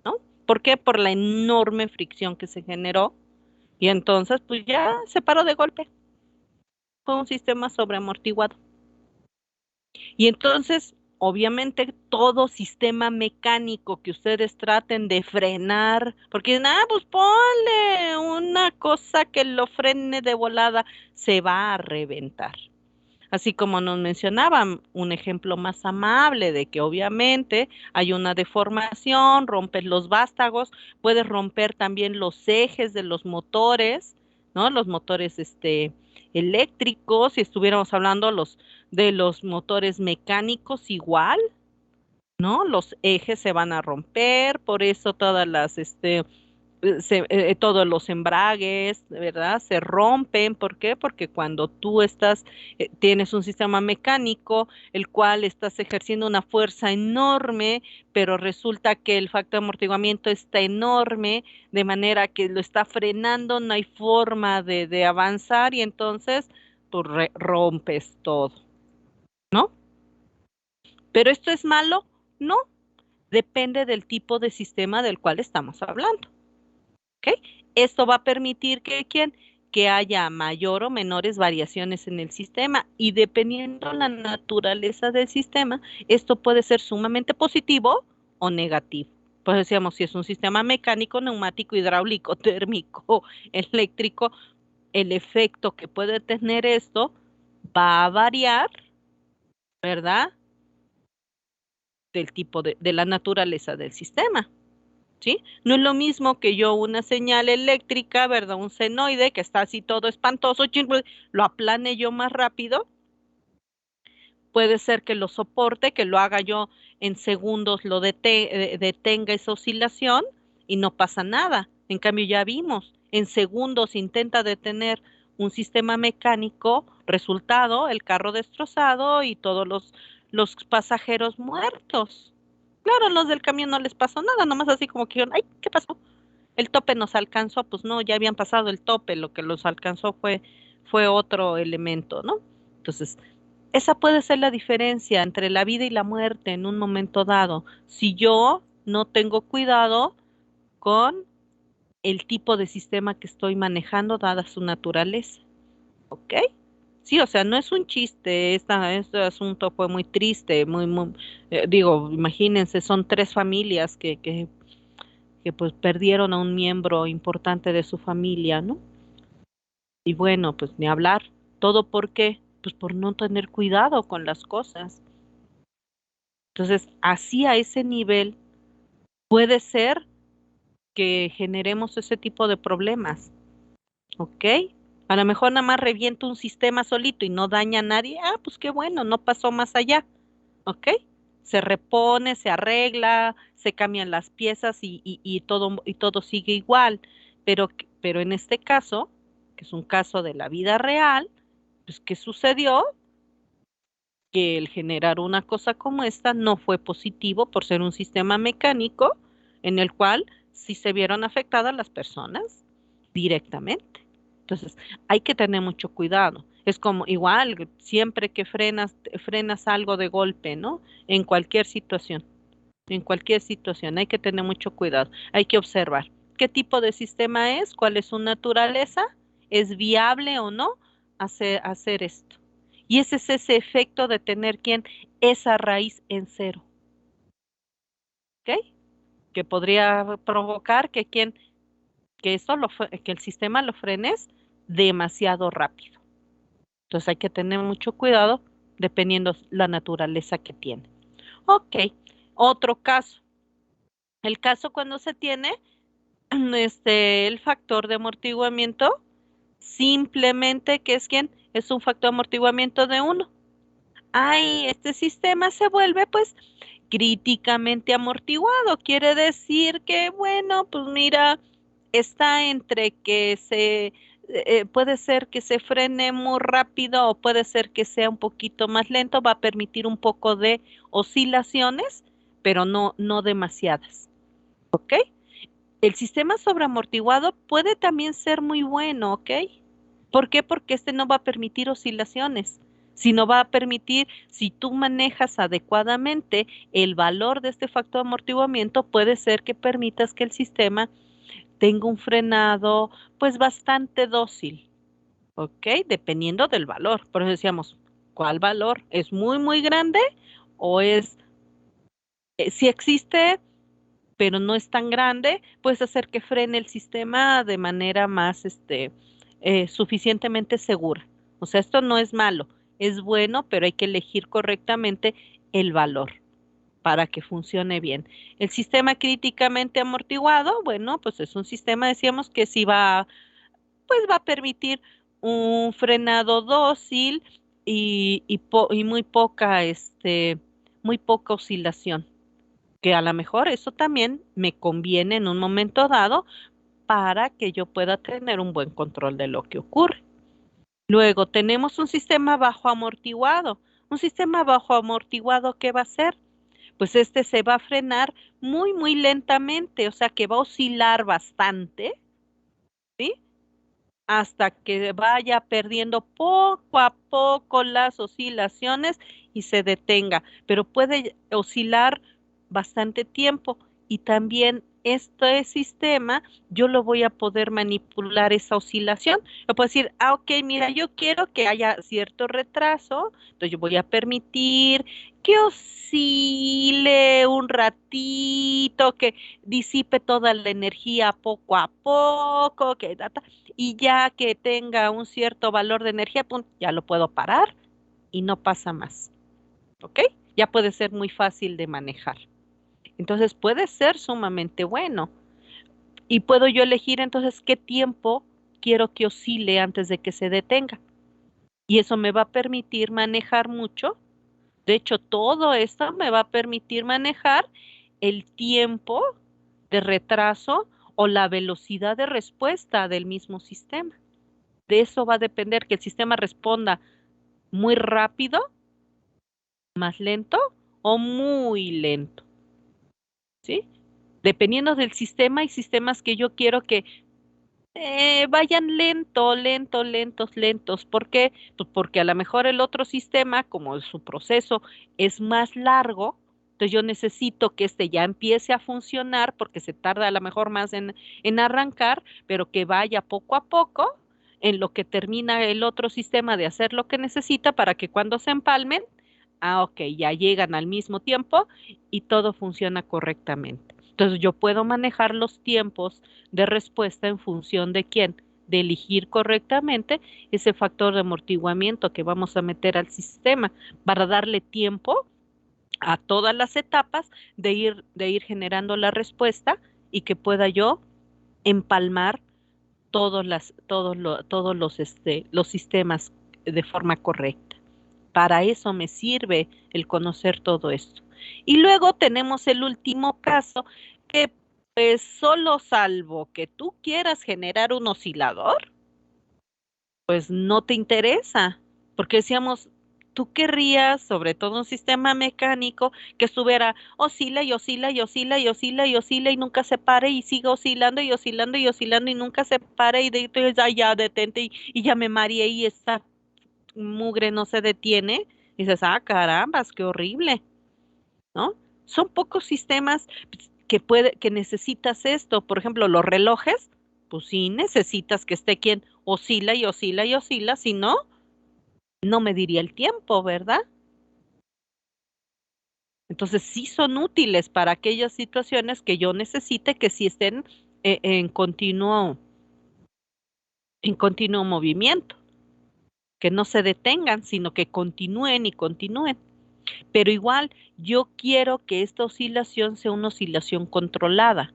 Speaker 1: ¿no? ¿Por qué? Por la enorme fricción que se generó y entonces pues ya se paró de golpe, fue un sistema sobreamortiguado. Y entonces, obviamente, todo sistema mecánico que ustedes traten de frenar, porque nada, pues ponle una cosa que lo frene de volada, se va a reventar. Así como nos mencionaban, un ejemplo más amable de que obviamente hay una deformación, rompes los vástagos, puedes romper también los ejes de los motores, ¿no? Los motores eléctricos, si estuviéramos hablando de los motores mecánicos igual, ¿no? Los ejes se van a romper, por eso todas todos los embragues, ¿verdad? Se rompen. ¿Por qué? Porque cuando tú tienes un sistema mecánico, el cual estás ejerciendo una fuerza enorme, pero resulta que el factor de amortiguamiento está enorme, de manera que lo está frenando, no hay forma de avanzar y entonces tú rompes todo, ¿no? ¿Pero esto es malo? No, depende del tipo de sistema del cual estamos hablando. ¿Ok? Esto va a permitir ¿quién? Que haya mayor o menores variaciones en el sistema y dependiendo la naturaleza del sistema, esto puede ser sumamente positivo o negativo. Pues decíamos, si es un sistema mecánico, neumático, hidráulico, térmico, eléctrico, el efecto que puede tener esto va a variar, ¿verdad? Del tipo de la naturaleza del sistema. ¿Sí? No es lo mismo que yo una señal eléctrica, ¿verdad? Un senoide que está así todo espantoso, pues, lo aplane yo más rápido. Puede ser que lo soporte, que lo haga yo en segundos, detenga esa oscilación y no pasa nada. En cambio, ya vimos, en segundos intenta detener un sistema mecánico, resultado, el carro destrozado y todos los pasajeros muertos. Claro, los del camión no les pasó nada, nomás así como que, ay, ¿qué pasó? El tope nos alcanzó, pues no, ya habían pasado el tope, lo que los alcanzó fue otro elemento, ¿no? Entonces, esa puede ser la diferencia entre la vida y la muerte en un momento dado. Si yo no tengo cuidado con el tipo de sistema que estoy manejando, dada su naturaleza, ¿ok? Sí, o sea, no es un chiste, este asunto fue muy triste, digo, imagínense, son tres familias que pues perdieron a un miembro importante de su familia, ¿no? Y bueno, pues ni hablar. ¿Todo por qué? Pues por no tener cuidado con las cosas. Entonces, así a ese nivel, puede ser que generemos ese tipo de problemas, ¿ok? A lo mejor nada más revienta un sistema solito y no daña a nadie. Ah, pues qué bueno, no pasó más allá, ¿ok? Se repone, se arregla, se cambian las piezas y todo sigue igual. Pero en este caso, que es un caso de la vida real, pues ¿qué sucedió? Que el generar una cosa como esta no fue positivo por ser un sistema mecánico en el cual sí se vieron afectadas las personas directamente. Entonces, hay que tener mucho cuidado. Es como igual, siempre que frenas algo de golpe, ¿no? En cualquier situación, hay que tener mucho cuidado. Hay que observar qué tipo de sistema es, cuál es su naturaleza, es viable o no hacer esto. Y ese es ese efecto de tener esa raíz en cero, ¿ok? Que podría provocar que el sistema lo frenes demasiado rápido. Entonces hay que tener mucho cuidado dependiendo la naturaleza que tiene. Ok, otro caso. El caso cuando se tiene el factor de amortiguamiento, simplemente que es un factor de amortiguamiento de uno. Ay, este sistema se vuelve pues críticamente amortiguado. Quiere decir que, bueno, pues mira, está entre que puede ser que se frene muy rápido o puede ser que sea un poquito más lento, va a permitir un poco de oscilaciones, pero no demasiadas, ¿ok? El sistema sobreamortiguado puede también ser muy bueno, ¿ok? ¿Por qué? Porque este no va a permitir oscilaciones, sino va a permitir, si tú manejas adecuadamente el valor de este factor de amortiguamiento, puede ser que permitas que el sistema tenga un frenado pues bastante dócil, ¿ok? Dependiendo del valor. Por eso decíamos, ¿cuál valor? ¿Es muy, muy grande o si existe, pero no es tan grande, puedes hacer que frene el sistema de manera más, suficientemente segura. O sea, esto no es malo, es bueno, pero hay que elegir correctamente el valor para que funcione bien. El sistema críticamente amortiguado, bueno, pues es un sistema, decíamos, que sí pues va a permitir un frenado dócil y muy poca oscilación, que a lo mejor eso también me conviene en un momento dado para que yo pueda tener un buen control de lo que ocurre. Luego tenemos un sistema bajo amortiguado. Un sistema bajo amortiguado, ¿qué va a hacer? Pues este se va a frenar muy, muy lentamente, o sea que va a oscilar bastante, ¿sí? Hasta que vaya perdiendo poco a poco las oscilaciones y se detenga, pero puede oscilar bastante tiempo y también este sistema yo lo voy a poder manipular esa oscilación. Yo puedo decir, ah, ok, mira, yo quiero que haya cierto retraso, entonces yo voy a permitir que oscile un ratito, que disipe toda la energía poco a poco, y ya que tenga un cierto valor de energía, pum, ya lo puedo parar y no pasa más, ¿ok? Ya puede ser muy fácil de manejar. Entonces puede ser sumamente bueno. Y puedo yo elegir entonces qué tiempo quiero que oscile antes de que se detenga. Y eso me va a permitir manejar mucho. De hecho, todo esto me va a permitir manejar el tiempo de retraso o la velocidad de respuesta del mismo sistema. De eso va a depender que el sistema responda muy rápido, más lento o muy lento, ¿sí? Dependiendo del sistema, hay sistemas que yo quiero que vayan lentos. ¿Por qué? Pues porque a lo mejor el otro sistema, como su proceso es más largo, entonces yo necesito que este ya empiece a funcionar porque se tarda a lo mejor más en arrancar, pero que vaya poco a poco en lo que termina el otro sistema de hacer lo que necesita para que cuando se empalmen, ah, ok, ya llegan al mismo tiempo y todo funciona correctamente. Entonces yo puedo manejar los tiempos de respuesta en función de quién, de elegir correctamente ese factor de amortiguamiento que vamos a meter al sistema para darle tiempo a todas las etapas de ir generando la respuesta y que pueda yo empalmar todos los sistemas de forma correcta. Para eso me sirve el conocer todo esto. Y luego tenemos el último caso, que pues solo salvo que tú quieras generar un oscilador, pues no te interesa, porque decíamos, tú querrías, sobre todo un sistema mecánico, que estuviera oscila y oscila y oscila y oscila y oscila y nunca se pare y siga oscilando y oscilando y oscilando y nunca se pare y entonces ya detente y ya me mareé y esta mugre no se detiene. Y dices, ah, carambas, qué horrible, ¿no? Son pocos sistemas que necesitas esto. Por ejemplo, los relojes, pues sí necesitas que esté quien oscila y oscila y oscila, si no, no mediría el tiempo, ¿verdad? Entonces sí son útiles para aquellas situaciones que yo necesite que sí estén en continuo movimiento, que no se detengan, sino que continúen y continúen. Pero igual, yo quiero que esta oscilación sea una oscilación controlada.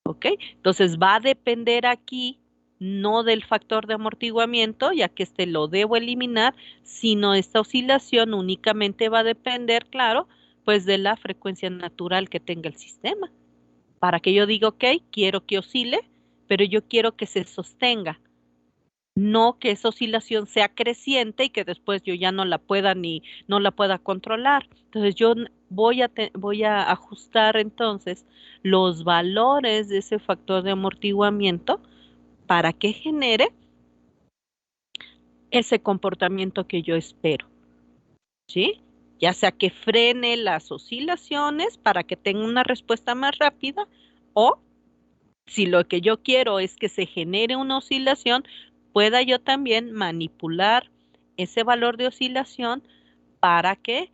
Speaker 1: ¿Ok? Entonces va a depender aquí no del factor de amortiguamiento, ya que este lo debo eliminar, sino esta oscilación únicamente va a depender, claro, pues de la frecuencia natural que tenga el sistema. Para que yo diga, ok, quiero que oscile, pero yo quiero que se sostenga, no que esa oscilación sea creciente y que después yo ya no la pueda controlar. Entonces yo voy a ajustar entonces los valores de ese factor de amortiguamiento para que genere ese comportamiento que yo espero, ¿sí? Ya sea que frene las oscilaciones para que tenga una respuesta más rápida o si lo que yo quiero es que se genere una oscilación, pueda yo también manipular ese valor de oscilación para que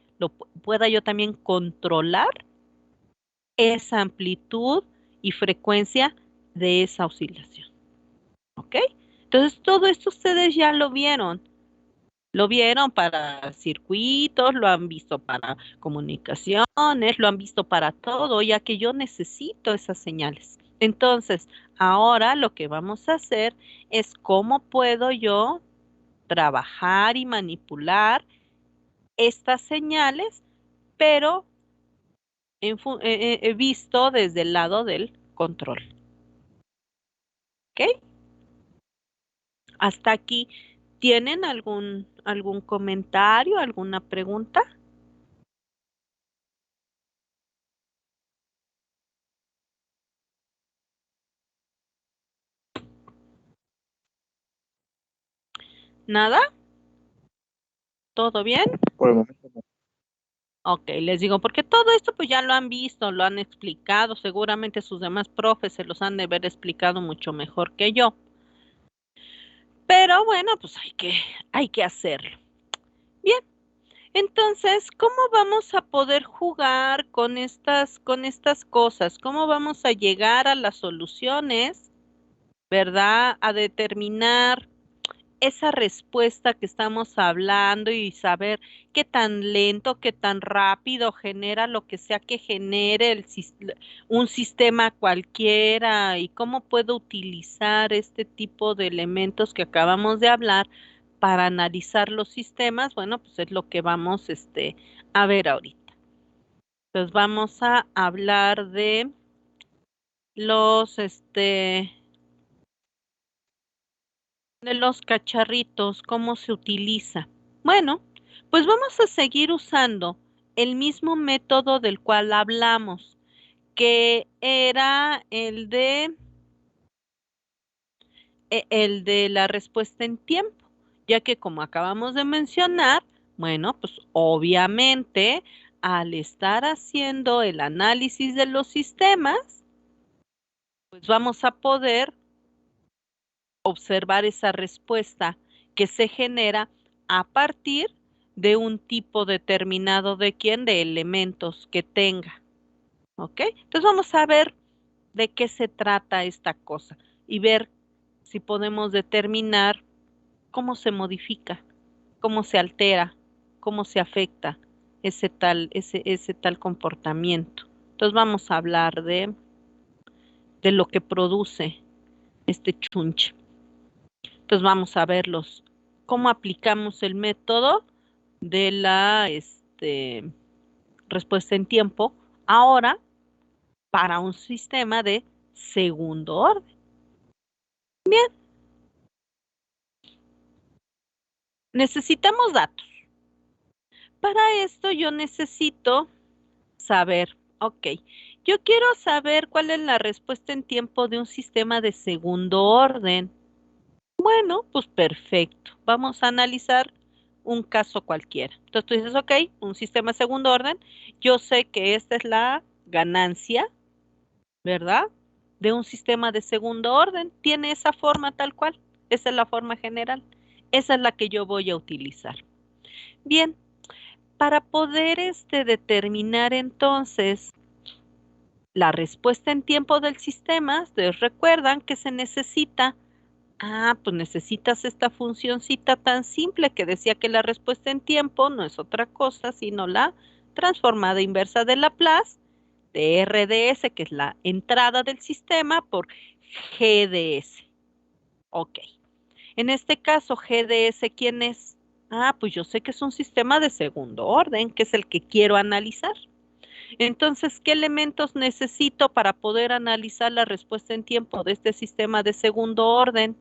Speaker 1: pueda yo también controlar esa amplitud y frecuencia de esa oscilación. ¿Ok? Entonces, todo esto ustedes ya lo vieron. Lo vieron para circuitos, lo han visto para comunicaciones, lo han visto para todo, ya que yo necesito esas señales. Entonces, ahora lo que vamos a hacer es cómo puedo yo trabajar y manipular estas señales, pero visto desde el lado del control. ¿Ok? Hasta aquí, ¿tienen algún comentario, alguna pregunta? ¿Nada? ¿Todo bien?
Speaker 3: Por el momento no.
Speaker 1: Ok, les digo, porque todo esto pues ya lo han visto, lo han explicado, seguramente sus demás profes se los han de haber explicado mucho mejor que yo. Pero bueno, pues hay que hacerlo. Bien, entonces, ¿cómo vamos a poder jugar con estas cosas? ¿Cómo vamos a llegar a las soluciones, verdad? A determinar esa respuesta que estamos hablando y saber qué tan lento, qué tan rápido genera lo que sea que genere un sistema cualquiera y cómo puedo utilizar este tipo de elementos que acabamos de hablar para analizar los sistemas. Bueno, pues es lo que vamos a ver ahorita. Entonces vamos a hablar de los de los cacharritos, cómo se utiliza. Bueno, pues vamos a seguir usando el mismo método del cual hablamos, que era el de la respuesta en tiempo, ya que como acabamos de mencionar, bueno, pues obviamente al estar haciendo el análisis de los sistemas, pues vamos a poder observar esa respuesta que se genera a partir de un tipo determinado de quién, de elementos que tenga. ¿Ok? Entonces vamos a ver de qué se trata esta cosa y ver si podemos determinar cómo se modifica, cómo se altera, cómo se afecta ese tal comportamiento. Entonces vamos a hablar de lo que produce este chunche. Entonces vamos a verlos, cómo aplicamos el método de la respuesta en tiempo ahora para un sistema de segundo orden. Bien, necesitamos datos. Para esto yo necesito saber, ok, yo quiero saber cuál es la respuesta en tiempo de un sistema de segundo orden. Bueno, pues perfecto. Vamos a analizar un caso cualquiera. Entonces tú dices, ok, un sistema de segundo orden. Yo sé que esta es la ganancia, ¿verdad? De un sistema de segundo orden. Tiene esa forma tal cual. Esa es la forma general. Esa es la que yo voy a utilizar. Bien, para poder determinar entonces la respuesta en tiempo del sistema, ustedes recuerdan que se necesita, pues necesitas esta funcioncita tan simple que decía que la respuesta en tiempo no es otra cosa sino la transformada inversa de Laplace de RDS, que es la entrada del sistema, por GDS. Ok. En este caso, GDS, ¿quién es? Pues yo sé que es un sistema de segundo orden, que es el que quiero analizar. Entonces, ¿qué elementos necesito para poder analizar la respuesta en tiempo de este sistema de segundo orden?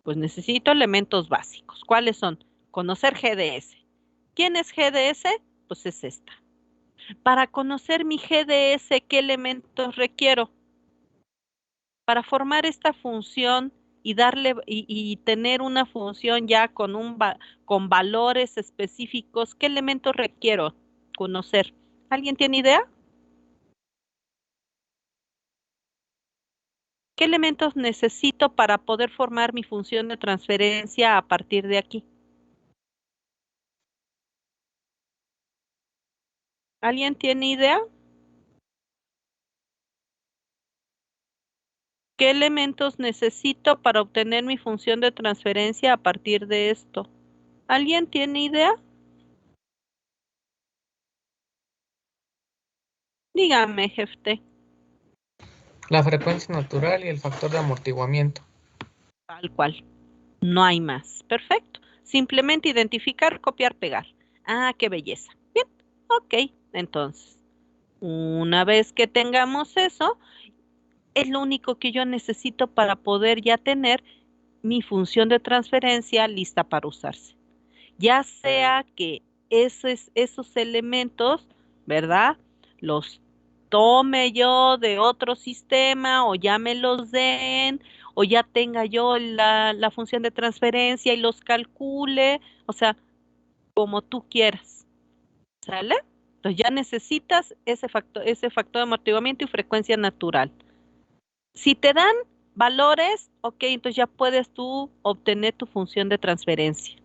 Speaker 1: Pues necesito elementos básicos. ¿Cuáles son? Conocer GDS. ¿Quién es GDS? Pues es esta. Para conocer mi GDS, ¿qué elementos requiero? Para formar esta función y darle y tener una función ya con valores específicos, ¿qué elementos requiero conocer? ¿Alguien tiene idea? ¿Qué elementos necesito para poder formar mi función de transferencia a partir de aquí? ¿Alguien tiene idea? ¿Qué elementos necesito para obtener mi función de transferencia a partir de esto? ¿Alguien tiene idea? Dígame, jefe.
Speaker 3: La frecuencia natural y el factor de amortiguamiento.
Speaker 1: Tal cual. No hay más. Perfecto. Simplemente identificar, copiar, pegar. Qué belleza. Bien. Ok. Entonces, una vez que tengamos eso, es lo único que yo necesito para poder ya tener mi función de transferencia lista para usarse. Ya sea que esos elementos, ¿verdad? Los tome yo de otro sistema o ya me los den o ya tenga yo la función de transferencia y los calcule, o sea, como tú quieras, ¿sale? Entonces ya necesitas ese factor de amortiguamiento y frecuencia natural. Si te dan valores, ok, entonces ya puedes tú obtener tu función de transferencia.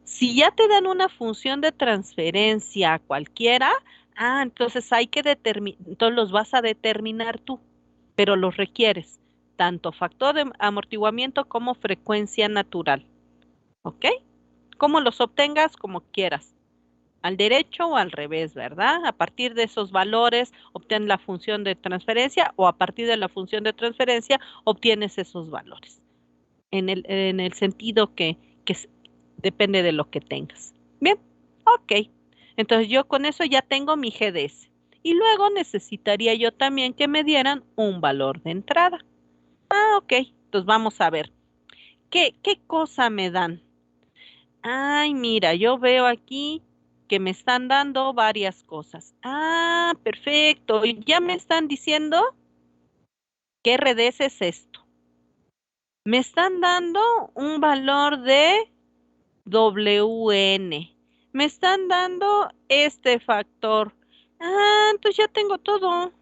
Speaker 1: Si ya te dan una función de transferencia cualquiera, entonces hay que determinar, entonces los vas a determinar tú, pero los requieres, tanto factor de amortiguamiento como frecuencia natural, ¿ok? Como los obtengas como quieras, al derecho o al revés, ¿verdad? A partir de esos valores obtén la función de transferencia o a partir de la función de transferencia obtienes esos valores, en el sentido que depende de lo que tengas. Bien, ok. Entonces yo con eso ya tengo mi GDS. Y luego necesitaría yo también que me dieran un valor de entrada. Ok. Entonces vamos a ver. ¿Qué cosa me dan? Mira, yo veo aquí que me están dando varias cosas. Perfecto. Y ya me están diciendo que RDS es esto. Me están dando un valor de WN. Me están dando este factor. Entonces ya tengo todo.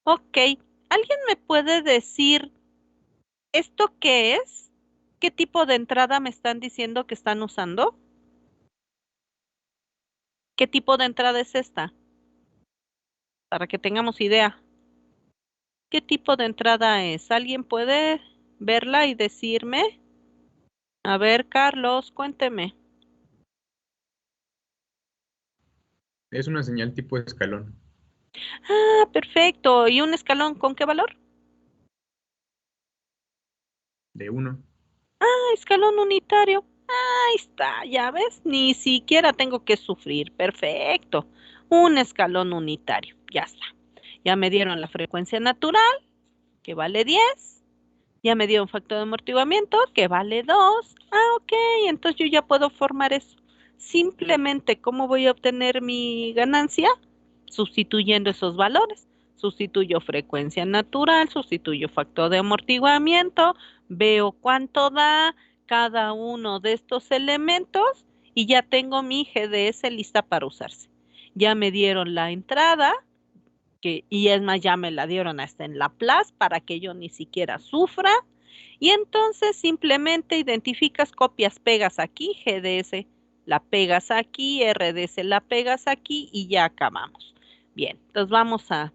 Speaker 1: Ok. ¿Alguien me puede decir esto qué es? ¿Qué tipo de entrada me están diciendo que están usando? ¿Qué tipo de entrada es esta? Para que tengamos idea. ¿Qué tipo de entrada es? ¿Alguien puede verla y decirme? A ver, Carlos, cuénteme.
Speaker 4: Es una señal tipo escalón.
Speaker 1: Ah, perfecto. ¿Y un escalón con qué valor?
Speaker 4: De 1.
Speaker 1: Ah, escalón unitario. Ahí está, ya ves, ni siquiera tengo que sufrir. Perfecto. Un escalón unitario. Ya está. Ya me dieron la frecuencia natural, que vale 10. Ya me dio un factor de amortiguamiento, que vale 2. Ah, ok. Entonces yo ya puedo formar eso. Simplemente, ¿cómo voy a obtener mi ganancia? Sustituyendo esos valores. Sustituyo frecuencia natural, sustituyo factor de amortiguamiento, veo cuánto da cada uno de estos elementos y ya tengo mi GDS lista para usarse. Ya me dieron la entrada, y es más, ya me la dieron hasta en Laplace para que yo ni siquiera sufra. Y entonces simplemente identificas, copias, pegas aquí, GDS la pegas aquí, RDS la pegas aquí y ya acabamos. Bien, entonces vamos a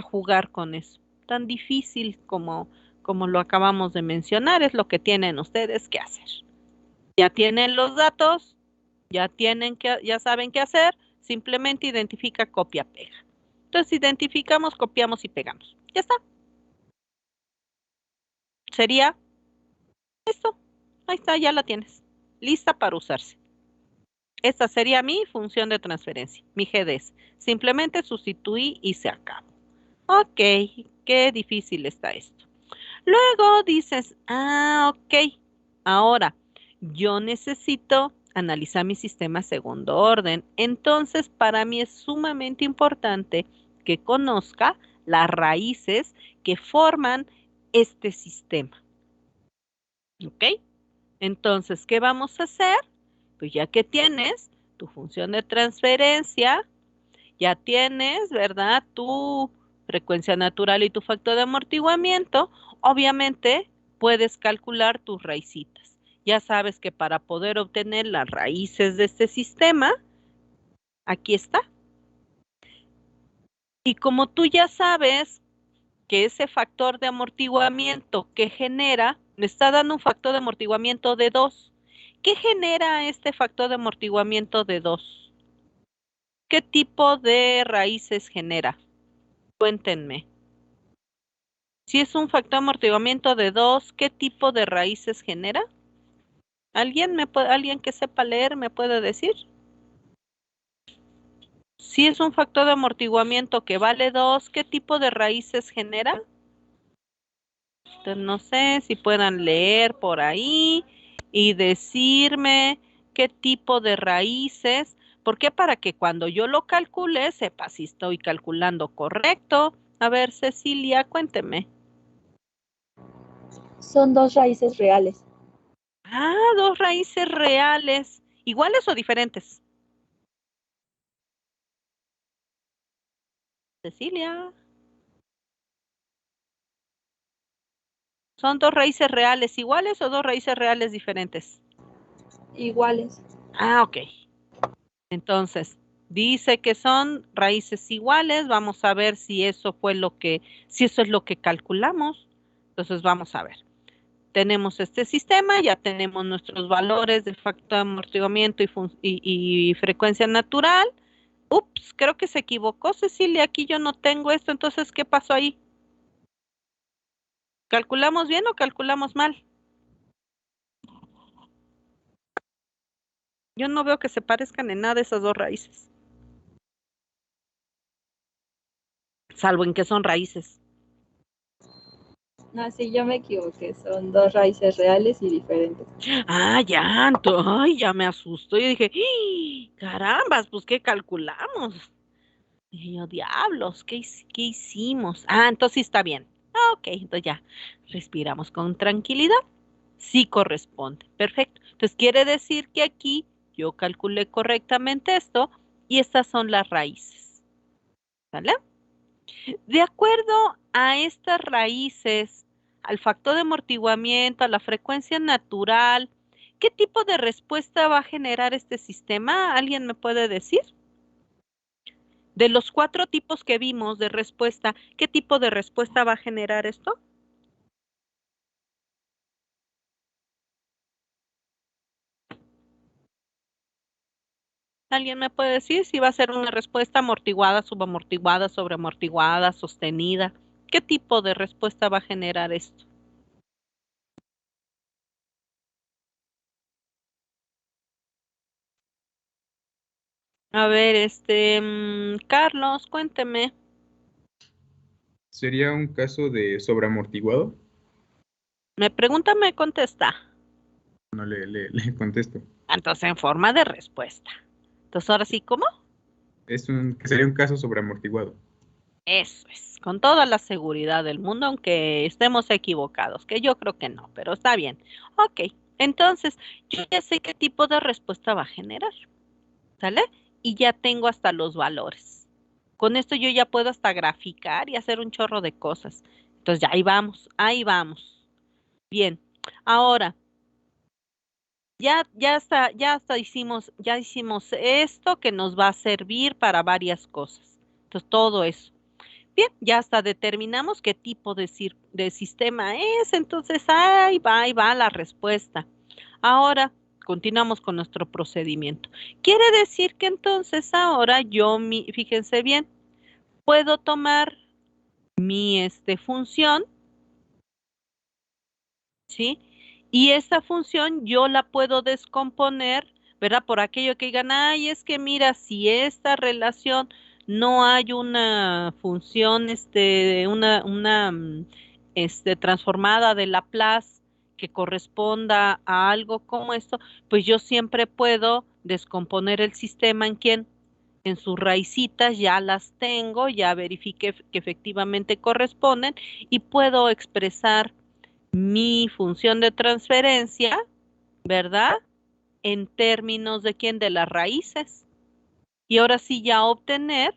Speaker 1: jugar con eso. Tan difícil como lo acabamos de mencionar es lo que tienen ustedes que hacer. Ya tienen los datos, ya saben qué hacer, simplemente identifica, copia, pega. Entonces identificamos, copiamos y pegamos. Ya está. Sería esto. Ahí está, ya la tienes. Lista para usarse. Esta sería mi función de transferencia, mi GDS. Simplemente sustituí y se acabó. Ok, qué difícil está esto. Luego dices, ok, ahora yo necesito analizar mi sistema segundo orden. Entonces, para mí es sumamente importante que conozca las raíces que forman este sistema. ¿Ok? Entonces, ¿qué vamos a hacer? Pues ya que tienes tu función de transferencia, ya tienes, ¿verdad? Tu frecuencia natural y tu factor de amortiguamiento, obviamente puedes calcular tus raicitas. Ya sabes que para poder obtener las raíces de este sistema, aquí está. Y como tú ya sabes que ese factor de amortiguamiento que genera, me está dando un factor de amortiguamiento de 2. ¿Qué genera este factor de amortiguamiento de 2? ¿Qué tipo de raíces genera? Cuéntenme. Si es un factor de amortiguamiento de 2, ¿qué tipo de raíces genera? ¿Alguien que sepa leer me puede decir? Si es un factor de amortiguamiento que vale 2, ¿qué tipo de raíces genera? Entonces, no sé si puedan leer por ahí y decirme qué tipo de raíces. ¿Por qué? Para que cuando yo lo calcule, sepa si estoy calculando correcto. A ver, Cecilia, cuénteme.
Speaker 5: Son 2 raíces reales.
Speaker 1: Ah, 2 raíces reales. ¿Iguales o diferentes? Cecilia. ¿Son 2 raíces reales iguales o 2 raíces reales diferentes?
Speaker 5: Iguales.
Speaker 1: Ah, ok. Entonces, dice que son raíces iguales. Vamos a ver si eso si eso es lo que calculamos. Entonces, vamos a ver. Tenemos este sistema, ya tenemos nuestros valores de factor de amortiguamiento y frecuencia natural. Ups, creo que se equivocó, Cecilia. Aquí yo no tengo esto. Entonces, ¿qué pasó ahí? ¿Calculamos bien o calculamos mal? Yo no veo que se parezcan en nada esas 2 raíces. Salvo en que son raíces.
Speaker 5: Ah, sí, yo me equivoqué. Son 2 raíces reales y diferentes.
Speaker 1: Ah, ya, ay, ya me asustó. Yo dije, ¡ih! Carambas, pues, ¿qué calculamos? Y yo, diablos, ¿qué hicimos? Ah, entonces sí está bien. Ah, ok, entonces ya, respiramos con tranquilidad. Sí corresponde. Perfecto. Entonces quiere decir que aquí yo calculé correctamente esto y estas son las raíces. ¿Vale? De acuerdo a estas raíces, al factor de amortiguamiento, a la frecuencia natural, ¿qué tipo de respuesta va a generar este sistema? ¿Alguien me puede decir? De los 4 tipos que vimos de respuesta, ¿qué tipo de respuesta va a generar esto? ¿Alguien me puede decir si va a ser una respuesta amortiguada, subamortiguada, sobreamortiguada, sostenida? ¿Qué tipo de respuesta va a generar esto? A ver, Carlos, cuénteme.
Speaker 4: ¿Sería un caso de sobreamortiguado?
Speaker 1: Me pregunta, me contesta.
Speaker 4: No le contesto.
Speaker 1: Entonces, en forma de respuesta. Entonces, ahora sí, ¿cómo?
Speaker 4: Sería un caso sobreamortiguado.
Speaker 1: Eso es, con toda la seguridad del mundo, aunque estemos equivocados, que yo creo que no, pero está bien. Ok, entonces, yo ya sé qué tipo de respuesta va a generar, ¿sale? Y ya tengo hasta los valores. Con esto yo ya puedo hasta graficar y hacer un chorro de cosas. Entonces, ya ahí vamos, ahí vamos. Bien, ahora, ya hicimos esto que nos va a servir para varias cosas. Entonces, todo eso. Bien, ya hasta determinamos qué tipo de sistema es, entonces ahí va la respuesta. Ahora, continuamos con nuestro procedimiento. Quiere decir que entonces ahora fíjense bien, puedo tomar mi función, ¿sí? Y esta función yo la puedo descomponer, ¿verdad? Por aquello que digan, ay, es que mira, si esta relación no hay una función, transformada de Laplace que corresponda a algo como esto, pues yo siempre puedo descomponer el sistema en quién, en sus raicitas, ya las tengo, ya verifiqué que efectivamente corresponden y puedo expresar mi función de transferencia, ¿verdad? En términos de quién, de las raíces. Y ahora sí ya obtener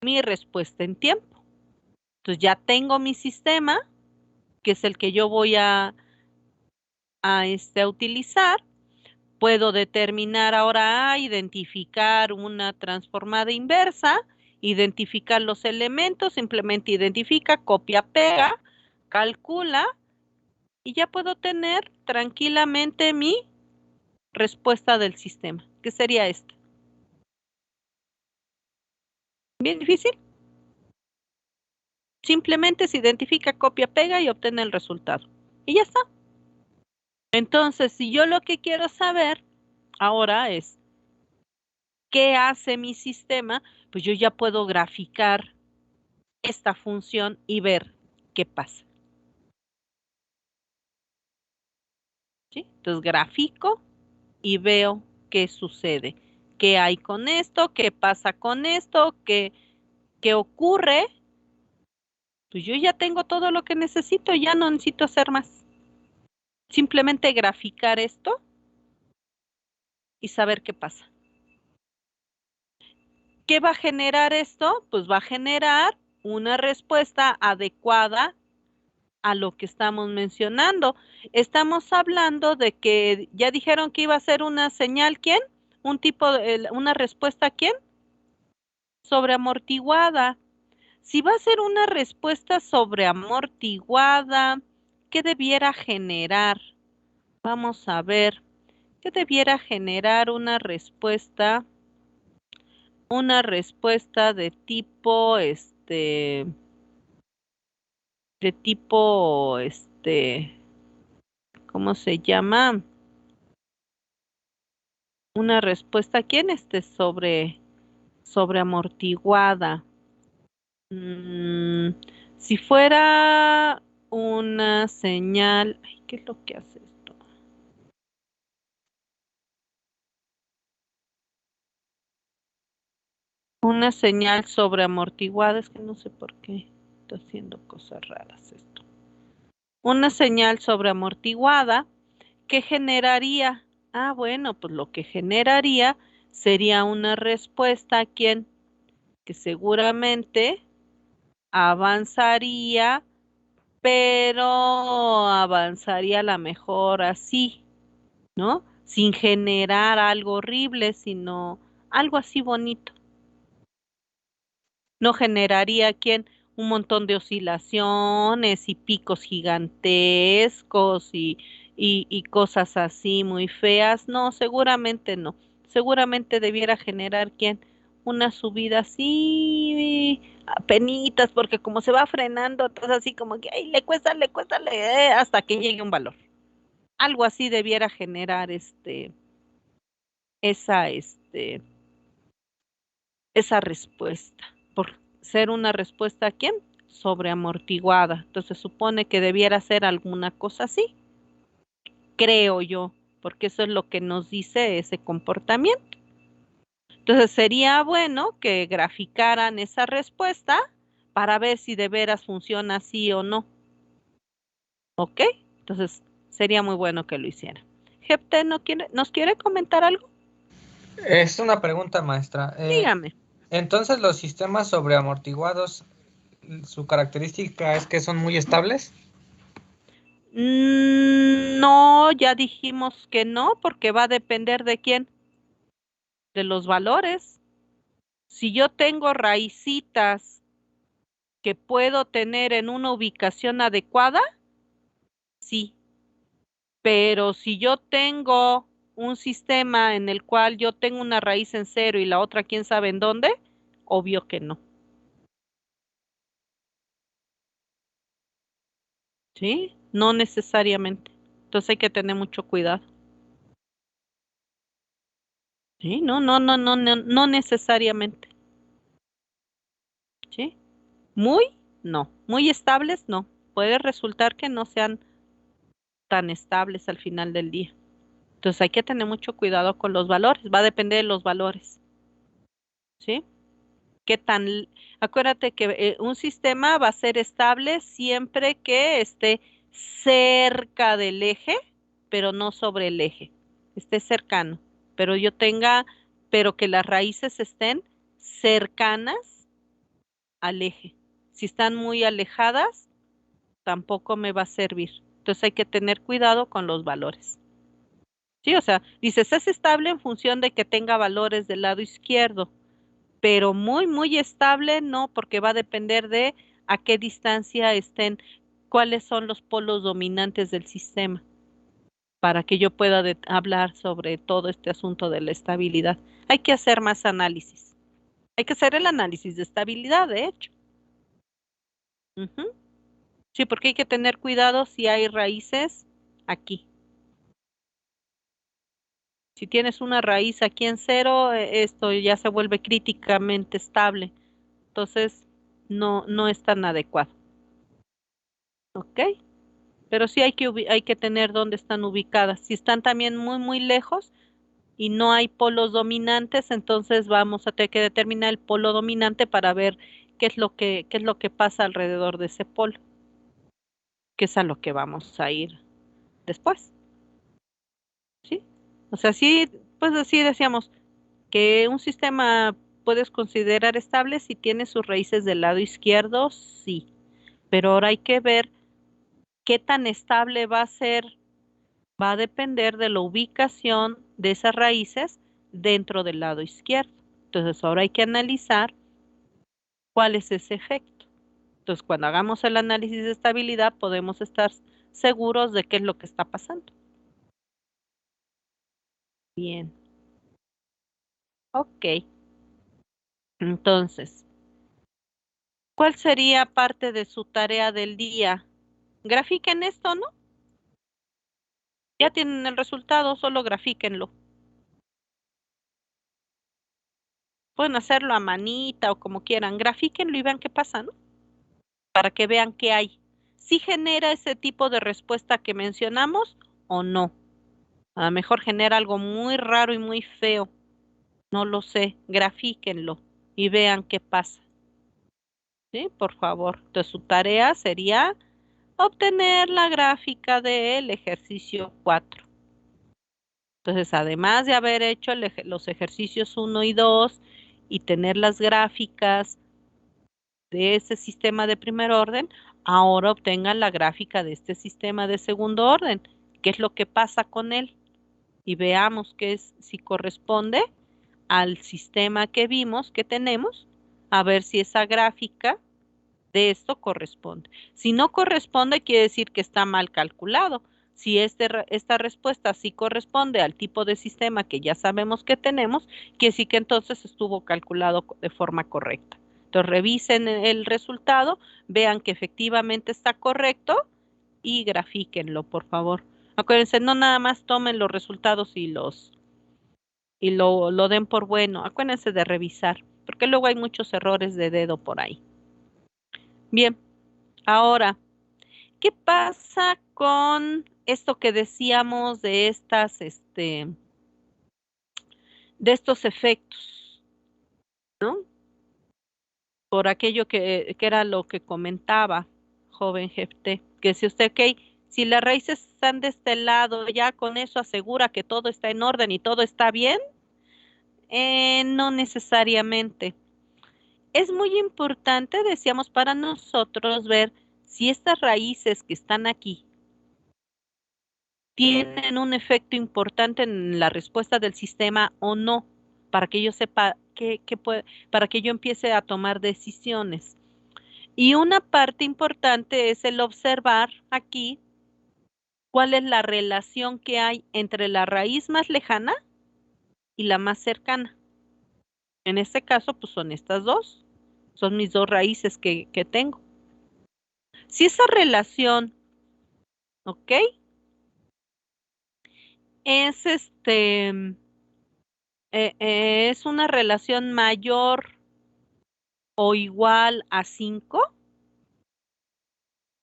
Speaker 1: mi respuesta en tiempo. Entonces ya tengo mi sistema, que es el que yo voy a utilizar. Puedo determinar ahora, identificar una transformada inversa, identificar los elementos, simplemente identifica, copia, pega, calcula y ya puedo tener tranquilamente mi respuesta del sistema, que sería esta. Bien difícil. Simplemente se identifica, copia, pega y obtiene el resultado. Y ya está. Entonces, si yo lo que quiero saber ahora es qué hace mi sistema, pues yo ya puedo graficar esta función y ver qué pasa. ¿Sí? Entonces, grafico y veo qué sucede. ¿Qué hay con esto? ¿Qué pasa con esto? ¿Qué ocurre? Pues yo ya tengo todo lo que necesito, ya no necesito hacer más. Simplemente graficar esto y saber qué pasa. ¿Qué va a generar esto? Pues va a generar una respuesta adecuada a lo que estamos mencionando. Estamos hablando de que ya dijeron que iba a ser una señal, ¿quién? Una respuesta, ¿quién? Sobreamortiguada. Si va a ser una respuesta sobreamortiguada, ¿qué debiera generar? Vamos a ver, ¿qué debiera generar una respuesta de tipo, ¿cómo se llama? Una respuesta, ¿quién sobreamortiguada? Mm, si fuera una señal, ay, ¿qué es lo que hace esto? Una señal sobreamortiguada, es que no sé por qué está haciendo cosas raras esto. Una señal sobreamortiguada, ¿qué generaría? Ah, bueno, pues lo que generaría sería una respuesta a quien que seguramente avanzaría, pero avanzaría a la mejor así, ¿no? Sin generar algo horrible, sino algo así bonito. No generaría quien un montón de oscilaciones y picos gigantescos y cosas así muy feas. No, seguramente no. seguramente debiera generar ¿quién? Una subida así, apenitas, porque como se va frenando, entonces así como que ay, hasta que llegue un valor. Algo así debiera generar esa, esa respuesta, por ser una respuesta ¿a quién? Sobreamortiguada. Entonces supone que debiera ser alguna cosa así, creo yo, porque eso es lo que nos dice ese comportamiento. Entonces sería bueno que graficaran esa respuesta para ver si de veras funciona así o no. ¿Ok? Entonces sería muy bueno que lo hicieran. Jepte, ¿nos quiere comentar algo?
Speaker 3: Es una pregunta, maestra.
Speaker 1: Dígame.
Speaker 3: Entonces, los sistemas sobreamortiguados, su característica es que son muy estables.
Speaker 1: No, ya dijimos que no, porque va a depender de quién, de los valores. Si yo tengo raicitas que puedo tener en una ubicación adecuada, sí. Pero si yo tengo un sistema en el cual yo tengo una raíz en cero y la otra quién sabe en dónde, obvio que no. ¿Sí? No necesariamente. Entonces hay que tener mucho cuidado. Sí, no necesariamente. ¿Sí? No. Muy estables, no. Puede resultar que no sean tan estables al final del día. Entonces hay que tener mucho cuidado con los valores. Va a depender de los valores. ¿Sí? ¿Qué tan? Acuérdate que un sistema va a ser estable siempre que esté cerca del eje, pero no sobre el eje. Esté cercano, pero que las raíces estén cercanas al eje. Si están muy alejadas, tampoco me va a servir. Entonces hay que tener cuidado con los valores. Sí, o sea, dices, es estable en función de que tenga valores del lado izquierdo, pero muy estable no, porque va a depender de a qué distancia estén, cuáles son los polos dominantes del sistema, para que yo pueda hablar sobre todo este asunto de la estabilidad. Hay que hacer más análisis. Hay que hacer el análisis de estabilidad, de hecho. Ujú. Sí, porque hay que tener cuidado si hay raíces aquí. Si tienes una raíz aquí en cero, esto ya se vuelve críticamente estable. Entonces, no es tan adecuado. ¿Ok? Pero sí hay que tener dónde están ubicadas. Si están también muy lejos y no hay polos dominantes, entonces vamos a tener que determinar el polo dominante para ver qué es lo que pasa alrededor de ese polo, que es a lo que vamos a ir después. ¿Sí? O sea, sí, pues así decíamos que un sistema puedes considerar estable si tiene sus raíces del lado izquierdo, sí. Pero ahora hay que ver qué tan estable va a ser, va a depender de la ubicación de esas raíces dentro del lado izquierdo. Entonces ahora hay que analizar cuál es ese efecto. Entonces cuando hagamos el análisis de estabilidad podemos estar seguros de qué es lo que está pasando. Bien. Ok. Entonces, ¿cuál sería parte de su tarea del día? Grafiquen esto, ¿no? Ya tienen el resultado, solo grafíquenlo. Pueden hacerlo a manita o como quieran. Grafíquenlo y vean qué pasa, ¿no? Para que vean qué hay. Si genera ese tipo de respuesta que mencionamos o no. A lo mejor genera algo muy raro y muy feo. No lo sé. Grafíquenlo y vean qué pasa. ¿Sí? Por favor. Entonces su tarea sería obtener la gráfica del ejercicio 4. Entonces, además de haber hecho los ejercicios 1 y 2 y tener las gráficas de ese sistema de primer orden, ahora obtengan la gráfica de este sistema de segundo orden. ¿Qué es lo que pasa con él? Y veamos si corresponde al sistema que vimos que tenemos, a ver si esa gráfica de esto corresponde. Si no corresponde, quiere decir que está mal calculado. Si esta respuesta sí corresponde al tipo de sistema que ya sabemos que tenemos, que sí que entonces estuvo calculado de forma correcta. Entonces revisen el resultado, vean que efectivamente está correcto y grafíquenlo, por favor. Acuérdense, no nada más tomen los resultados y lo den por bueno. Acuérdense de revisar, porque luego hay muchos errores de dedo por ahí. Bien, ahora, ¿qué pasa con esto que decíamos de de estos efectos, ¿no? Por aquello que era lo que comentaba, joven GFT, que si usted, ok, si las raíces están de este lado, ya con eso asegura que todo está en orden y todo está bien. No necesariamente. Es muy importante, decíamos, para nosotros ver si estas raíces que están aquí tienen un efecto importante en la respuesta del sistema o no, para que yo sepa para que yo empiece a tomar decisiones. Y una parte importante es el observar aquí cuál es la relación que hay entre la raíz más lejana y la más cercana. En este caso, pues son estas dos. Son mis dos raíces que tengo. Si esa relación, ¿ok? Es es una relación mayor o igual a 5,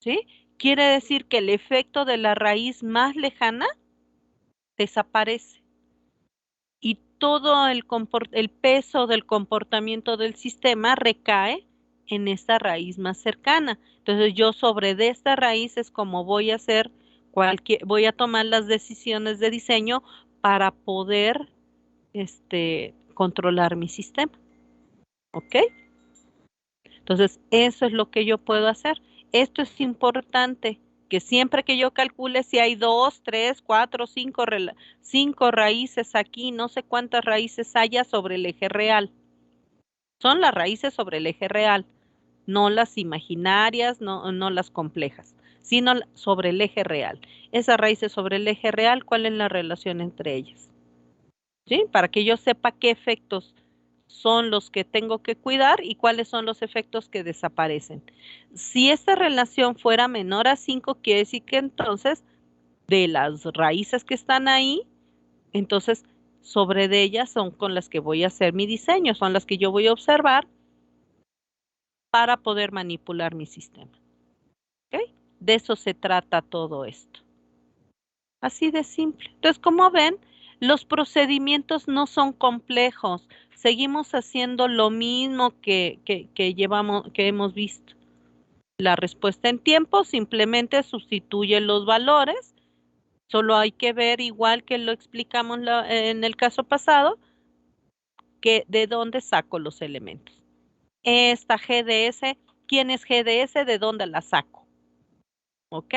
Speaker 1: ¿sí? Quiere decir que el efecto de la raíz más lejana desaparece y todo el peso del comportamiento del sistema recae en esta raíz más cercana. Entonces yo sobre de esta raíz es como voy a hacer voy a tomar las decisiones de diseño para poder controlar mi sistema. ¿Ok? Entonces, eso es lo que yo puedo hacer. Esto es importante, que siempre que yo calcule si hay 2, 3, 4, 5 raíces aquí, no sé cuántas raíces haya sobre el eje real. Son las raíces sobre el eje real, no las imaginarias, no las complejas, sino sobre el eje real. Esas raíces sobre el eje real, ¿cuál es la relación entre ellas? ¿Sí? Para que yo sepa qué efectos son los que tengo que cuidar y cuáles son los efectos que desaparecen. Si esta relación fuera menor a 5, quiere decir que entonces de las raíces que están ahí, entonces sobre de ellas son con las que voy a hacer mi diseño, son las que yo voy a observar para poder manipular mi sistema. ¿Okay? De eso se trata todo esto. Así de simple. Entonces, como ven, los procedimientos no son complejos. Seguimos haciendo lo mismo que hemos visto. La respuesta en tiempo simplemente sustituye los valores. Solo hay que ver, igual que lo explicamos en el caso pasado, que de dónde saco los elementos. Esta GDS, ¿quién es GDS? ¿De dónde la saco? ¿Ok?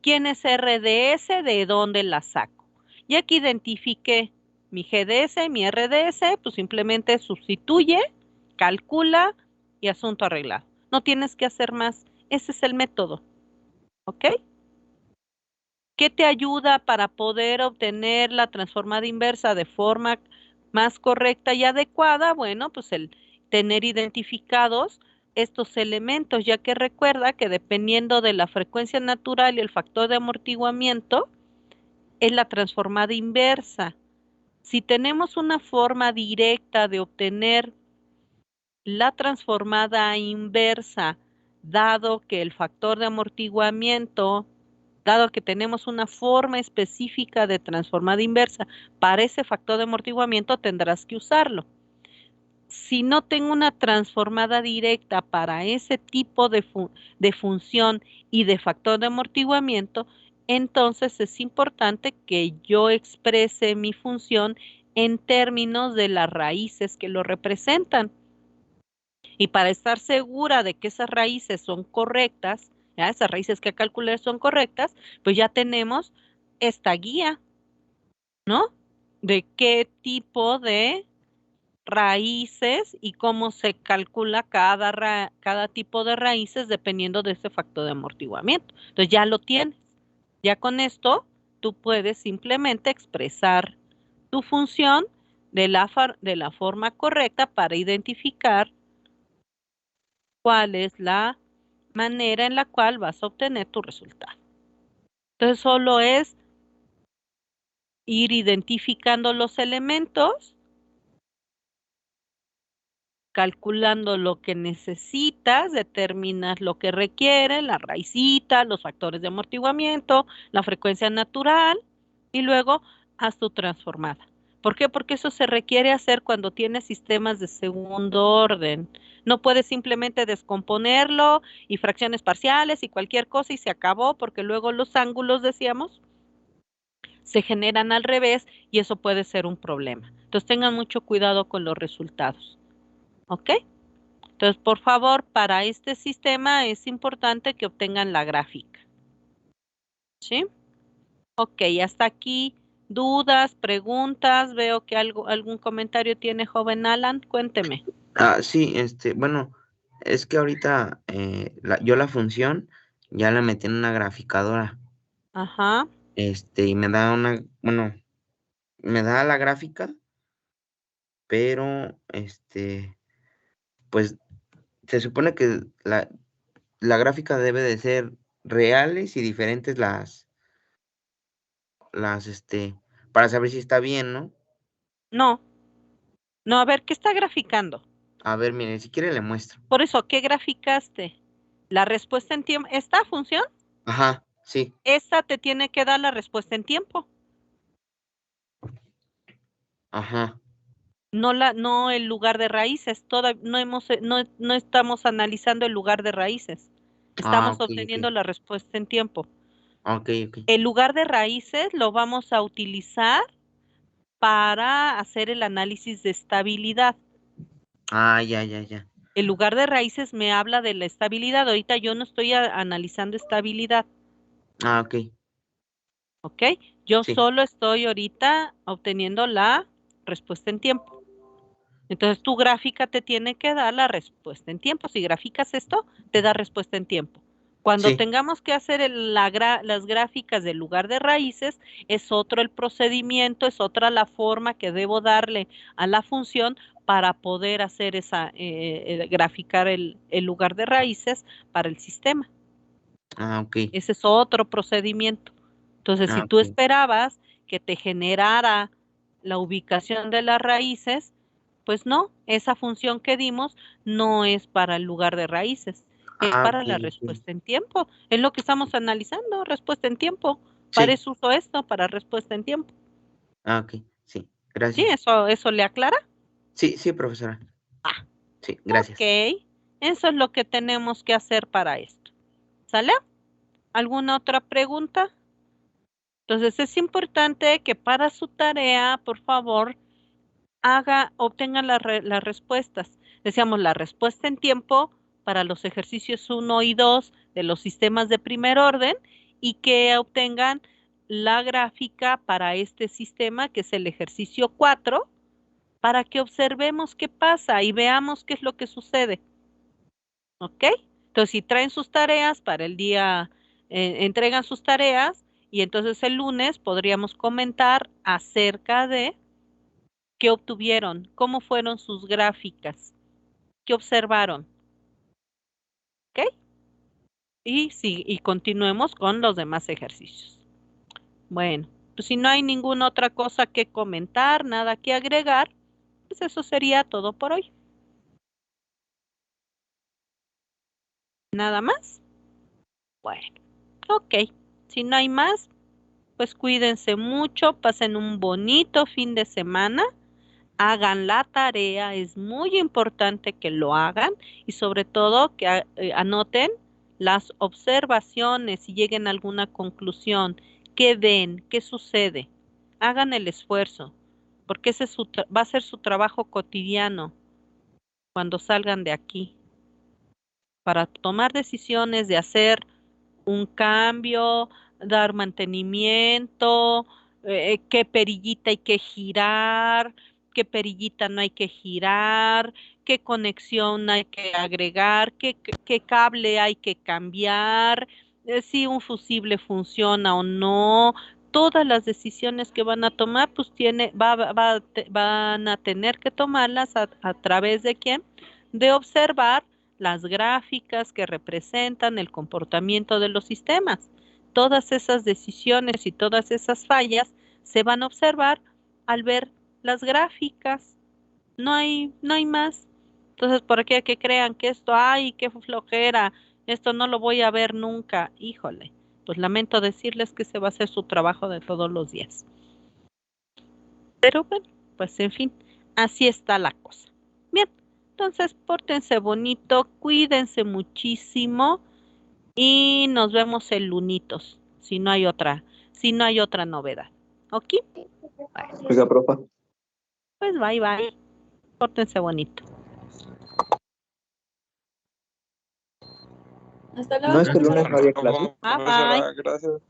Speaker 1: ¿Quién es RDS? ¿De dónde la saco? Ya que identifiqué mi GDS, mi RDS, pues simplemente sustituye, calcula y asunto arreglado. No tienes que hacer más. Ese es el método. ¿Ok? ¿Qué te ayuda para poder obtener la transformada inversa de forma más correcta y adecuada? Bueno, pues el tener identificados estos elementos, ya que recuerda que dependiendo de la frecuencia natural y el factor de amortiguamiento, es la transformada inversa. Si tenemos una forma directa de obtener la transformada inversa, dado que el factor de amortiguamiento, dado que tenemos una forma específica de transformada inversa para ese factor de amortiguamiento, tendrás que usarlo. Si no tengo una transformada directa para ese tipo de función y de factor de amortiguamiento, entonces es importante que yo exprese mi función en términos de las raíces que lo representan. Y para estar segura de que esas raíces son correctas, ¿ya? Esas raíces que calculé son correctas, pues ya tenemos esta guía, ¿no? De qué tipo de raíces y cómo se calcula cada tipo de raíces dependiendo de ese factor de amortiguamiento. Entonces ya lo tienes. Ya con esto tú puedes simplemente expresar tu función de la forma correcta para identificar cuál es la manera en la cual vas a obtener tu resultado. Entonces solo es ir identificando los elementos, calculando lo que necesitas, determinas lo que requiere, la raicita, los factores de amortiguamiento, la frecuencia natural y luego haz tu transformada. ¿Por qué? Porque eso se requiere hacer cuando tienes sistemas de segundo orden. No puedes simplemente descomponerlo y fracciones parciales y cualquier cosa y se acabó, porque luego los ángulos, decíamos, se generan al revés y eso puede ser un problema. Entonces tengan mucho cuidado con los resultados. ¿Ok? Entonces, por favor, para este sistema es importante que obtengan la gráfica. ¿Sí? Ok, hasta aquí. ¿Dudas, preguntas? Veo que algún comentario tiene joven Alan. Cuénteme.
Speaker 6: Sí, bueno, es que ahorita yo la función ya la metí en una graficadora,
Speaker 1: Ajá.
Speaker 6: y me da bueno, me da la gráfica, pero, pues, se supone que la gráfica debe de ser reales y diferentes para saber si está bien, ¿no?
Speaker 1: No. No, a ver, ¿qué está graficando?
Speaker 6: A ver, mire, si quiere le muestro.
Speaker 1: Por eso, ¿qué graficaste? La respuesta en tiempo. ¿Esta función?
Speaker 6: Ajá, sí,
Speaker 1: Esta te tiene que dar la respuesta en tiempo.
Speaker 6: ajá.
Speaker 1: No el lugar de raíces. No estamos analizando el lugar de raíces. Estamos
Speaker 6: Okey,
Speaker 1: obteniendo la respuesta en tiempo.
Speaker 6: okey.
Speaker 1: El lugar de raíces lo vamos a utilizar para hacer el análisis de estabilidad.
Speaker 6: Ya.
Speaker 1: El lugar de raíces me habla de la estabilidad. Ahorita yo no estoy analizando estabilidad,
Speaker 6: Okey,
Speaker 1: ¿ok? Yo
Speaker 6: sí,
Speaker 1: solo estoy ahorita obteniendo la respuesta en tiempo. Entonces tu gráfica te tiene que dar la respuesta en tiempo. Si graficas esto, te da respuesta en tiempo. Cuando
Speaker 6: sí.
Speaker 1: tengamos que hacer las gráficas del lugar de raíces, es otro el procedimiento, es otra la forma que debo darle a la función para poder hacer graficar el lugar de raíces para el sistema.
Speaker 6: Okey,
Speaker 1: Ese es otro procedimiento. Entonces, si tú
Speaker 6: okey.
Speaker 1: esperabas que te generara la ubicación de las raíces, pues no, esa función que dimos no es para el lugar de raíces, es para la
Speaker 6: Okey.
Speaker 1: respuesta en tiempo. Es lo que estamos analizando, respuesta en tiempo. Para
Speaker 6: Sí,
Speaker 1: eso uso esto, para respuesta en tiempo.
Speaker 6: okey, sí,
Speaker 1: ¿Sí?
Speaker 6: gracias.
Speaker 1: ¿Eso le aclara?
Speaker 6: Sí, profesora.
Speaker 1: Ah,
Speaker 6: Sí,
Speaker 1: ok.
Speaker 6: gracias.
Speaker 1: Eso es lo que tenemos que hacer para esto. ¿Sale? ¿Alguna otra pregunta? Entonces es importante que para su tarea, por favor, obtenga las respuestas. Decíamos la respuesta en tiempo para los ejercicios 1 y 2 de los sistemas de primer orden y que obtengan la gráfica para este sistema que es el ejercicio 4 para que observemos qué pasa y veamos qué es lo que sucede. ¿Ok? Entonces, si traen sus tareas para el día, entregan sus tareas y entonces el lunes podríamos comentar acerca de qué obtuvieron, cómo fueron sus gráficas, qué observaron. ¿Ok? Y continuemos con los demás ejercicios. Bueno, pues si no hay ninguna otra cosa que comentar, nada que agregar, pues eso sería todo por hoy. ¿Nada más? Bueno, ok. Si no hay más, pues cuídense mucho, pasen un bonito fin de semana, hagan la tarea, es muy importante que lo hagan y sobre todo que anoten las observaciones y lleguen a alguna conclusión, qué ven, qué sucede, hagan el esfuerzo, porque ese va a ser su trabajo cotidiano cuando salgan de aquí, para tomar decisiones de hacer un cambio, dar mantenimiento, qué perillita hay que girar, qué perillita no hay que girar, qué conexión hay que agregar, qué cable hay que cambiar, si un fusible funciona o no, todas las decisiones que van a tomar, pues van a tener que tomarlas a través de ¿quién? De observar las gráficas que representan el comportamiento de los sistemas. Todas esas decisiones y todas esas fallas se van a observar al ver las gráficas. No hay más. Entonces, ¿por qué que crean que esto, ay, qué flojera, esto no lo voy a ver nunca? Híjole, pues lamento decirles que se va a hacer su trabajo de todos los días. Pero bueno, pues en fin, así está la cosa. Bien, entonces pórtense bonito, cuídense muchísimo y nos vemos el lunitos, si no hay otra novedad. ¿Ok?
Speaker 7: Oiga, profa.
Speaker 1: Pues bye. Pórtense bonito.
Speaker 5: Hasta luego.
Speaker 7: No es que el lunes no había clase.
Speaker 1: Bye.
Speaker 8: Gracias.